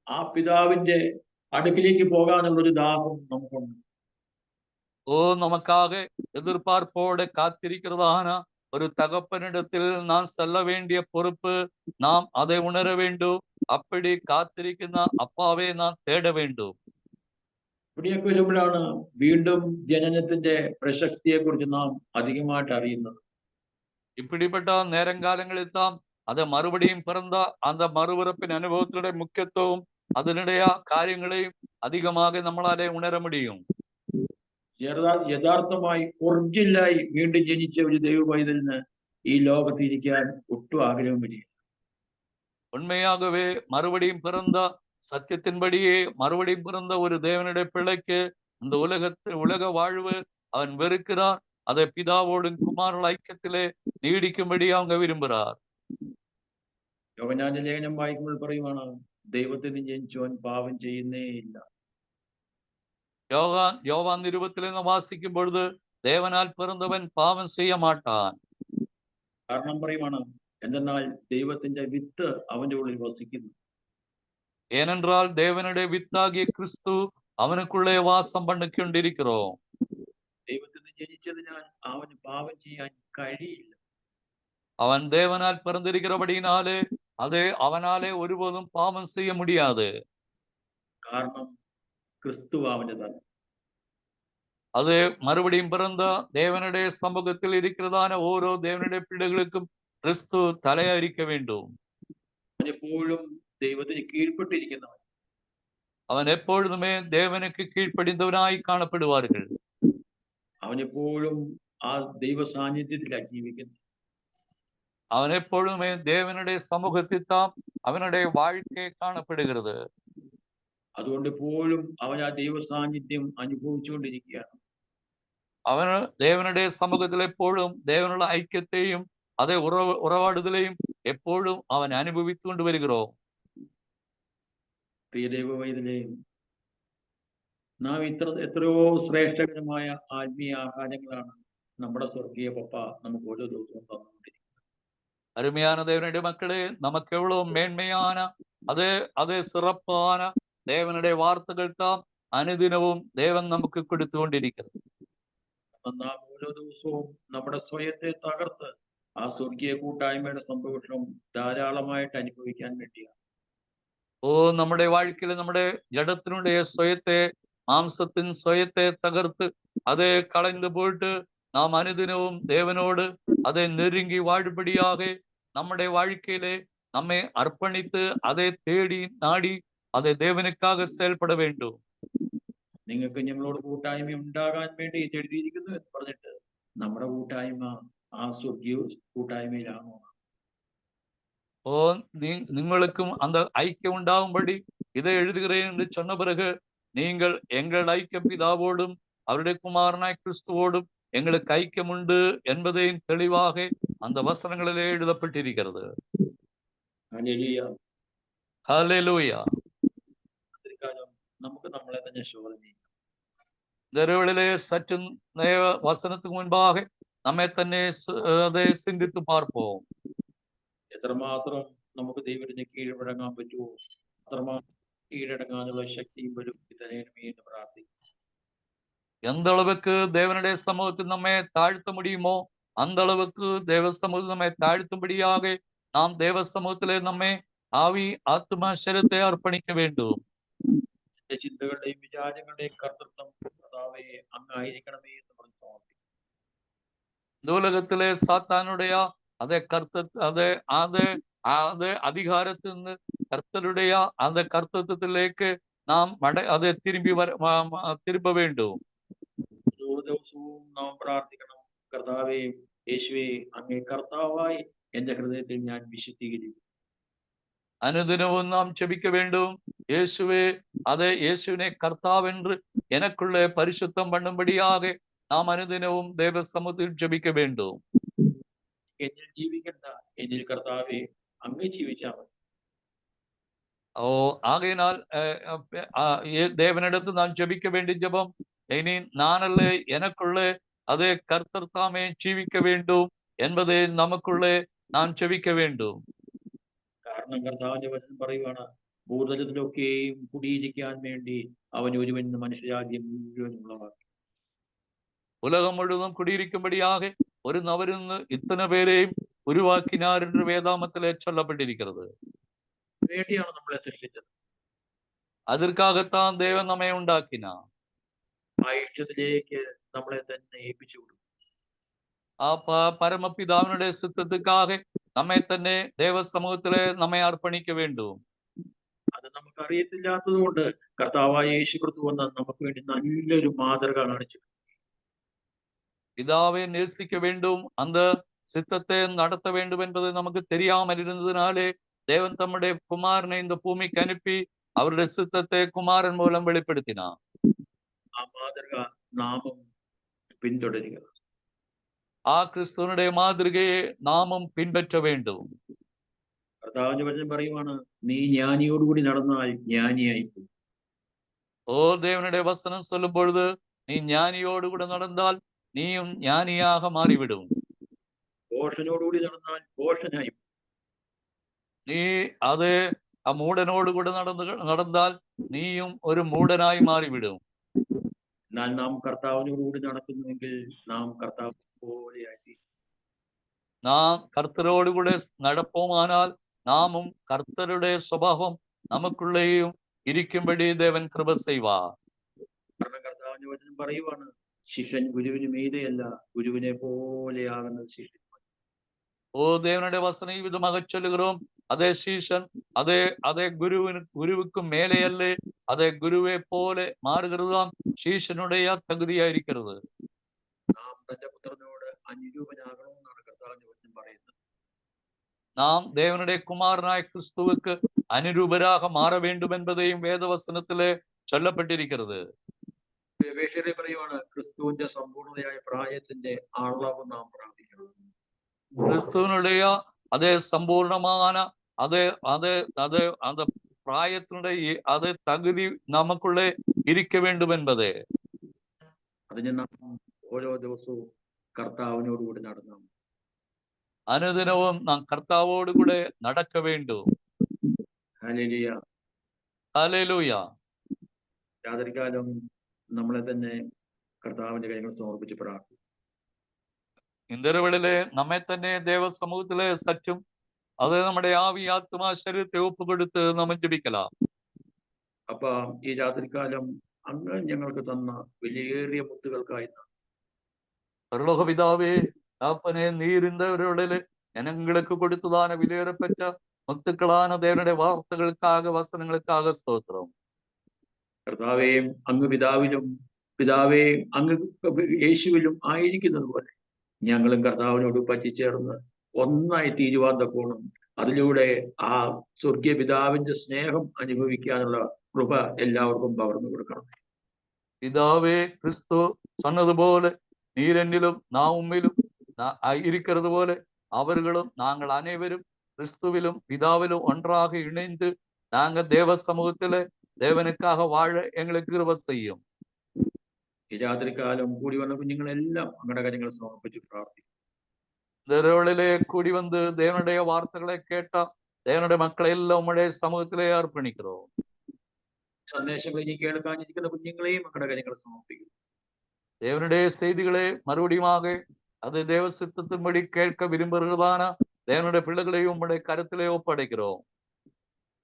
ആ പിതാവിന്റെ അടുക്കിലേക്ക് പോകാനുള്ള ഒരു ദാഹം നമുക്കുണ്ട്. ஓ நமக்காக எதிர்பார்ப்போடு காத்திருக்கிறதான ஒரு தகப்பனிடத்தில் நான் செல்ல வேண்டிய பொறுப்பு, நாம் அதை உணர வேண்டும். அப்படி காத்திருക്കുന്ന அப்பாவே நான் தேட வேண்டும். ഇവിടെയൊക്കെ വരുമ്പോഴാണ് വീണ്ടും ജനനത്തിന്റെ പ്രശസ്തിയെ കുറിച്ച് നാം അധികമായിട്ട് അറിയുന്നത്. இப்படிப்பட்ட நேரங்காலங்களில் தான் அதை மறுபடியும் பிறந்த அந்த மறுபிறப்பின் அனுபவத்தினுடைய முக்கியத்துவம், அதனுடைய காரியங்களையும் அதிகமாக நம்மளாலே உணர முடியும். യഥാർത്ഥമായി ഒറിജിനലായി വീണ്ടും ജനിച്ച ഒരു ദൈവ പൈതലിന് ഈ ലോകത്ത് ഇരിക്കാൻ ഒട്ടും ആഗ്രഹം വരിക. உண்மையாகவே மறுபடியும் பிறந்த சத்தியத்தின்படியே மறுபடியும் பிறந்த ஒரு தேவனுடைய பிள்ளைக்கு இந்த உலக வாழ்வு அவன் வெறுக்கிறான். அதை பிதாவோடும் குமாரன் ஐக்கியத்திலே നീടിക്കുമ്പടി அவங்க വിരുമ്പുறாർ. യോഹന്നാന്റെ ലേഖനം വായിക്കുമ്പോൾ പറയുവാണ്, ദൈവത്തിൽ നിന്ന് ജനിച്ചവൻ പാപം ചെയ്യുന്നേ ഇല്ല. யோவான் 20 வாசிக்கும் பொழுது, தேவனால் பிறந்தவன் பாவம் செய்ய மாட்டான். കാരണം പറയുവാണ്, എന്തെന്നാൽ ദൈവത്തിന്റെ വിത്ത് അവന്റെ ഉള്ളിൽ വസിക്കുന്നു. ஏனென்றால் தேவனுடைய வித்தாகிய கிறிஸ்து அவனுக்குள்ளே வாசம் பண்ணிக்கொண்டிருக்கிறோம். ദൈവത്തിൽ നിന്ന് ജനിച്ചതിനാൽ അവന് പാപം ചെയ്യാൻ കഴിയില്ല. அவன் தேவனால் பிறந்திருக்கிறபடியினாலே அது அவனாலே ஒருபோதும் பாவம் செய்ய முடியாது. കാരണം ക്രിസ്തു അവന്റെ തല. அது மறுபடியும் பிறந்த தேவனுடைய சமூகத்தில் இருக்கிறதான ஓரோ தேவனுடைய பிள்ளைகளுக்கும் கிறிஸ்து தலையாയിരിக்க வேண்டும். അവൻ എപ്പോഴും ദൈവത്തിന് കീഴ്പ്പെട്ടിരിക്കുന്നവൻ. അവൻ எப்பொழுதுமே தேவனுக்கு கீழ்ப்படிந்தவனாய் காணப்படுவார்கள். അവൻ എപ്പോഴും ആ ദൈവ സാന്നിധ്യത്തിലാണ് ജീവിക്കുന്നത്. அவன் எப்பொழுதுமே தேவனுடைய சமூகத்தில் தான் அவனுடைய வாழ்க்கை காணப்படுகிறது. അതുകൊണ്ട് എപ്പോഴും അവൻ ആ ദൈവ സാന്നിധ്യം അനുഭവിച്ചുകൊണ്ടിരിക്കുകയാണ്. அவன் தேவனுடைய சமூகத்தில் எப்பொழுதும் தேவனுள்ள ஐக்கியத்தையும் அதை உறவாடுதலையும் எப்பொழுதும் அவன் അനുഭവിച്ചു കൊണ്ട് வருகிறோம். പ്രിയ ദൈവവൈതലേ, നാം എത്രയോ ശ്രേഷ്ഠകരമായ ആത്മീയ ആഹാരങ്ങളാണ് നമ്മുടെ സ്വർഗീയ പപ്പ നമുക്ക് ഓരോ ദിവസവും തന്നുകൊണ്ടിരിക്കുന്നത്. அருமையான தேவனுடைய மக்களே, நமக்கு எவ்வளவு மேன்மையான அது சிறப்பான தேவனுடைய வார்த்தைகள் தான் അനുദിനവും ദേവൻ നമുക്ക് കൊടുത്തുകൊണ്ടിരിക്കുന്നത്. നാം ഓരോ ദിവസവും നമ്മുടെ സ്വയത്തെ തകർത്ത് ആ സ്വർഗീയ കൂട്ടായ്മയുടെ സന്തോഷം ധാരാളമായിട്ട് അനുഭവിക്കാൻ വേണ്ടിയാണ്. ഓ നമ്മുടെ வாழ்க்கையில നമ്മുടെ ജഡത്തിനുடைய സ്വയത്തെ, മാംസത്തിൻ സ്വയത്തെ തകർത്ത് அதை களைந்து போட்டு நாம் அனுதினமும் தேவனோடு அதை நெருங்கி வாழும்படியாக நம்முடைய வாழ்க்கையிலே நம்மை அர்ப்பணித்து அதை தேடி നാടി அதை தேவனுக்காக செயல்பட வேண்டும். നിങ്ങൾക്ക് ഞങ്ങളോട് കൂട്ടായ്മ ഉണ്ടാകാൻ വേണ്ടി ഇത് എഴുതിയിരിക്കുന്നു എന്ന് പറഞ്ഞിട്ട് നമ്മുടെ കൂട്ടായ്മ ആ സ്വർഗീയ കൂട്ടായ്മയിലാണോ? ஓ നിങ്ങൾക്കും அந்த ஐக்கியம் உண்டாகும்படி இதை எழுதுகிறேன் என்று சொன்ன பிறகு, நீங்கள் எங்கள் ஐக்கியம் பிதாவோடும் அவருடைய குமாரனாய் கிறிஸ்துவோடும் எங்களுக்கு ஐக்கியம் உண்டு என்பதையும் தெளிவாக அந்த வசனங்களிலே எழுதப்பட்டிருக்கிறது. ഹല്ലേലൂയ. നമുക്ക് നമ്മളെ തന്നെ ശോധന ചെയ്യാം. தெருவிலே சற்று வசனத்துக்கு முன்பாக നമ്മെ തന്നെ അതെ ചിന്തിத்து பார்ப்போம். എത്രമാത്രം നമുക്ക് ദൈവത്തിന് കീഴ്വഴങ്ങാൻ പറ്റുമോ അത്രമാത്രം കീഴടങ്ങാനുള്ള ശക്തിയും വരും തരയണമേ എന്ന് പ്രാർത്ഥിക്കും. எந்த அளவுக்கு தேவனுடைய சமூகத்தில் நம்மை தாழ்த்த முடியுமோ அந்த அளவுக்கு தேவ சமூகத்தில் நம்மை தாழ்த்தும்படியாக நாம் தேவ சமூகத்திலே நம்மை ஆவி ஆத்மா ശരീരത്തെ അർപ്പണിക്ക வேண்டும். എന്റെ ചിന്തകളുടെയും വിചാരങ്ങളുടെയും കർത്തൃത്വം കർത്താവേ അങ്ങായിരിക്കണമേ എന്ന് പറഞ്ഞു സമർപ്പിക്കും. இந்த உலகத்திலே சாத்தானுடைய அதே அதே அதே അതേ അധികാരത്തിൽ നിന്ന് കർത്തരുடைய அந்த കർത്തൃത്വത്തിലേക്ക് നാം അത് തിരുമ്പ வேண்டும். ഓരോ ദിവസവും നാം പ്രാർത്ഥിക്കണം, കർത്താവേ യേശുവേ അങ്ങേ കർത്താവായി എന്റെ ഹൃദയത്തിൽ ഞാൻ വിശുദ്ധീകരിക്കും. അനുദിനവും നാം ജപിக்க வேண்டும். இயேசுவே அதே இயேசுவினை கர்த்தாவென்று எனக்குள்ளே பரிசுத்தம் பண்ணும்படியாக നാം അനുദിനവും ദൈവസമുദ്രത്തിൽ ജപിக்க வேண்டும். എന്നിൽ ജീവിക്കണ്ട, എന്നിൽ കർത്താവേ അങ്ങ് ജീവിച്ചാൽ മതി. ആകയാൽ தேவனிடத்து நான் ஜெபிக்க வேண்டிய ஜெபம் இனி நானல்ல எனக்குள்ளே அதே கர்த்தர் தாமே ஜீவிக்க வேண்டும் என்பதை நமக்குள்ளே நாம் ஜெபிக்க வேண்டும். കാരണം കർത്താവിന്റെ വചനം പറയുവാണ്, ഭൂതലത്തിലൊക്കെയും കുടിയിരിക്കാൻ വേണ്ടി അവൻ ഒരുവൻ മനുഷ്യരാജ്യം മുഴുവൻ ഉളവാക്കി. உலகம் முழுவதும் குடியிருக்கும்படியாக ஒரு நபரிന്ന് இத்தனை பேரையும் உருவாக்கினார் என்று வேதாமத்திலே சொல்லப்பட்டிருக்கிறது. വേണ്ടിയാണ് നമ്മളെ സൃഷ്ടിച്ചത്. அதற்காகத்தான் தேவன் நம்மை ഉണ്ടാക്കിனார். ആ ഇഷ്ടത്തിലേക്ക് നമ്മളെ തന്നെ ഏൽപ്പിച്ചു കൊടുക്കും. ആ പരമപിതാവിനുடைய சித்தத்துக்காக നമ്മെ തന്നെ ദേവ സമൂഹത്തിലെ നമ്മെ അർപ്പണിക്ക வேண்டும். അത് നമുക്ക് അറിയത്തില്ലാത്തത് കൊണ്ട് കർത്താവായ യേശു ക്രിസ്തു വന്ന നമുക്ക് വേണ്ടി നല്ലൊരു മാതൃക കാണിച്ചു. பிதாவை நேசிக்க வேண்டும், அந்த சித்தத்தை நடத்த வேண்டும் என்பது நமக்கு தெரியாமல் இருந்ததினாலே தேவன் தம்முடைய குமாரனை இந்த பூமிக்கு அனுப்பி அவருடைய சித்தத்தை குமாரன் மூலம் வெளிப்படுத்தினார். ആ മാതൃക നാമും പിന്തുടരുക. ആ ക്രിസ്തുവിനുடைய മാതൃകയെ നാമും പിൻപറ്റ வேண்டும். കർത്താവിന്റെ വചനം പറയുവാണ്, നീ ജ്ഞാനിയോടുകൂടി നടന്നാൽ ജ്ഞാനിയായി പോകും. தேவனுடைய வசனம் சொல்லும் பொழுது நீ ஞானியோடு கூட நடந்தால் நீயும் ஞானியாக மாறிவிடும். ഘോഷനോടുകൂടി നടന്നാൽ ഘോഷനായി. നീ അത് മൂടനോട് കൂടെ നടന്നാൽ നീയും ഒരു മൂടനായി മാറിവിടും. എന്നാൽ നാം കർത്താവിനോടുകൂടി നടക്കുന്നുവെങ്കിൽ നാം കർത്താവ് പോലെയായി. നാം കർത്തരോട് കൂടെ നടപ്പോമാനാൽ നാമും കർത്തരുടെ സ്വഭാവം നമുക്കുള്ളേയും ഇരിക്കുമ്പടി ദേവൻ കൃപ ചെയ്വാർ. കാരണം കർത്താവിന്റെ വചനം പറയുവാണ്, ശിഷ്യൻ ഗുരുവിന് മീതെയല്ല, ഗുരുവിനെ പോലെയാകുന്നത് ശിഷ്യൻ. தேவனுடைய வசனம் விதமாக சொல்லுகிறோம், அதே சீஷன் அதே அதே குருவுக்கும் மேலே அல்ல, அதே குருவை போல மாறுகிறதுதான் சீஷனுடைய தகுதியா இருக்கிறது. നാം തന്റെ പുത്രനോട് അനുരൂപനാകണമെന്നാണ് കർത്താവിന്റെ വചനം പറയുന്നത്. நாம் தேவனுடைய குமாரனாய் கிறிஸ்துவுக்கு അനുരൂപരാக மாற வேண்டும் என்பதையும் வேதவசனத்திலே சொல்லப்பட்டிருக்கிறது. വേഷരെ പറയുവാണ്, ക്രിസ്തുവിന്റെ സമ്പൂർണതയായ പ്രായത്തിന്റെ അളവ് നാം പ്രാപിക്കണം. கிறிஸ்துவனுடைய அதே சம்பூர்ணமான அதே அதே அதே அந்த പ്രായത്തിനുடைய അതേ തകുതി നമുക്കുള്ളേ ഇരിക്ക வேண்டும் என்பதே. അതിന് നാം ഓരോ ദിവസവും കർത്താവിനോടുകൂടി നടന്നു. അനുദിനവും നാം കർത്താവോട് കൂടെ നടക്ക வேண்டும். ഹല്ലേലൂയ. ഹല്ലേലൂയ. രാത്രികാലം നമ്മളെ തന്നെ കർത്താവിന്റെ കൈകൾ സമർപ്പിച്ച് പ്രാർത്ഥിക്കും. ഇന്തരവിളിലെ നമ്മെ തന്നെ ദേവ സമൂഹത്തിലെ സറ്റും അത് നമ്മുടെ ആവി ആത്മാ ശരീരത്തെ ഒപ്പുകൊടുത്ത് നമ്മൾ ജപിക്കലാം. അപ്പൊ ഈ രാത്രികാലം അങ്ങ് ഞങ്ങൾക്ക് തന്ന വിലയേറിയ മുത്തുകൾക്കായി பரலோக பிதாவே, அப்பனே, நீர் இந்த ஜனங்களுக்கு கொடுத்ததான விலையேறப்பெற்ற முத்துக்களான தேவனுடைய വാർത്തകൾക്കാக വസനങ്ങൾക്കാக സ്തോത്രം. കർത്താവേ, അങ്ങ് പിതാവേ അങ്ങ് യേശുവിലും ആയിരിക്കുന്നത് പോലെ ഞങ്ങളും കർത്താവിനോട് പറ്റിച്ചേർന്ന് ഒന്നായി തീരുവാൻ തക്കോണം അതിലൂടെ ആ സ്വർഗീയ പിതാവിന്റെ സ്നേഹം അനുഭവിക്കാനുള്ള കൃപ എല്ലാവർക്കും പകർന്നു കൊടുക്കണം. പിതാവേ, ക്രിസ്തു சொன்னதுபோல நீர் என்னிலும் நான் உம்மிலும் இருக்கிறது போல அவர்களும் நாங்கள் அனைவரும் கிறிஸ்துவிலும் பிதாவிலும் ஒன்றாக இணைந்து நாங்கள் தேவ சமூகத்திலே தேவனுக்காக வாழ எங்களுக்கு கிருபை செய்யும். ഈ രാത്രികാലം കൂടി വന്ന കുഞ്ഞുങ്ങളെല്ലാം അങ്ങയുടെ കാര്യങ്ങൾ സമർപ്പിച്ച് പ്രാർത്ഥിക്കും. ിലെ കൂടി വന്ന് ദേവനുடைய വാർത്തകളെ കേട്ട ദേവനുடைய മക്കളെ എല്ലാം ഉമ്മയുടെ സമൂഹത്തിലെ അർപ്പണിக்கிறோம். സന്ദേശങ്ങൾ ഇനി കേൾക്കാനിരിക്കുന്ന കുഞ്ഞുങ്ങളെയും അങ്ങയുടെ കാര്യങ്ങൾ സമർപ്പിക്കും. தேவனுடைய செய்திகளே மறுபடியுமாக அது தேவ சித்தத்தின்படி கேட்க விரும்புகிறதான தேவனுடைய பிள்ளைகளையும் உம்முடைய கருத்திலே ஒப்படைக்கிறோம்.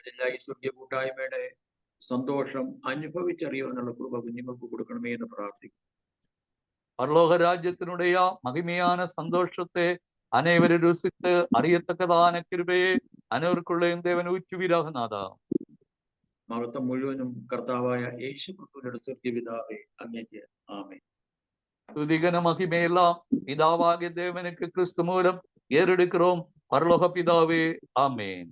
എല്ലാ ഈ സ്വർഗീയ കൂട്ടായ്മയുടെ സന്തോഷം അനുഭവിച്ചറിയുവാനുള്ള കൃപ കുഞ്ഞുങ്ങൾക്ക് കൊടുക്കണമേ എന്ന് പ്രാർത്ഥിക്കും. பரலோக ராஜ்யத்தினுடைய மகிமையான சந்தோஷத்தை அனைவரும் ருசித்து அறியத்தக்கதான கிருபையை அனைவருக்குள்ளேயும் தேவன் ஊற்றுவீராக നാഥാ. മഹത്വം മുഴുവനും കർത്താവായ യേശു ക്രിസ്തുവിന്റെ സ്വർഗീയ പിതാവേ അങ്ങേക്ക് ആമേൻ. துதிகன மகிமையெல்லாம் பிதாவாகிய தேவனுக்கு கிறிஸ்து மூலம் ஏறெடுக்கிறோம். பரலோக பிதாவே ஆமேன்.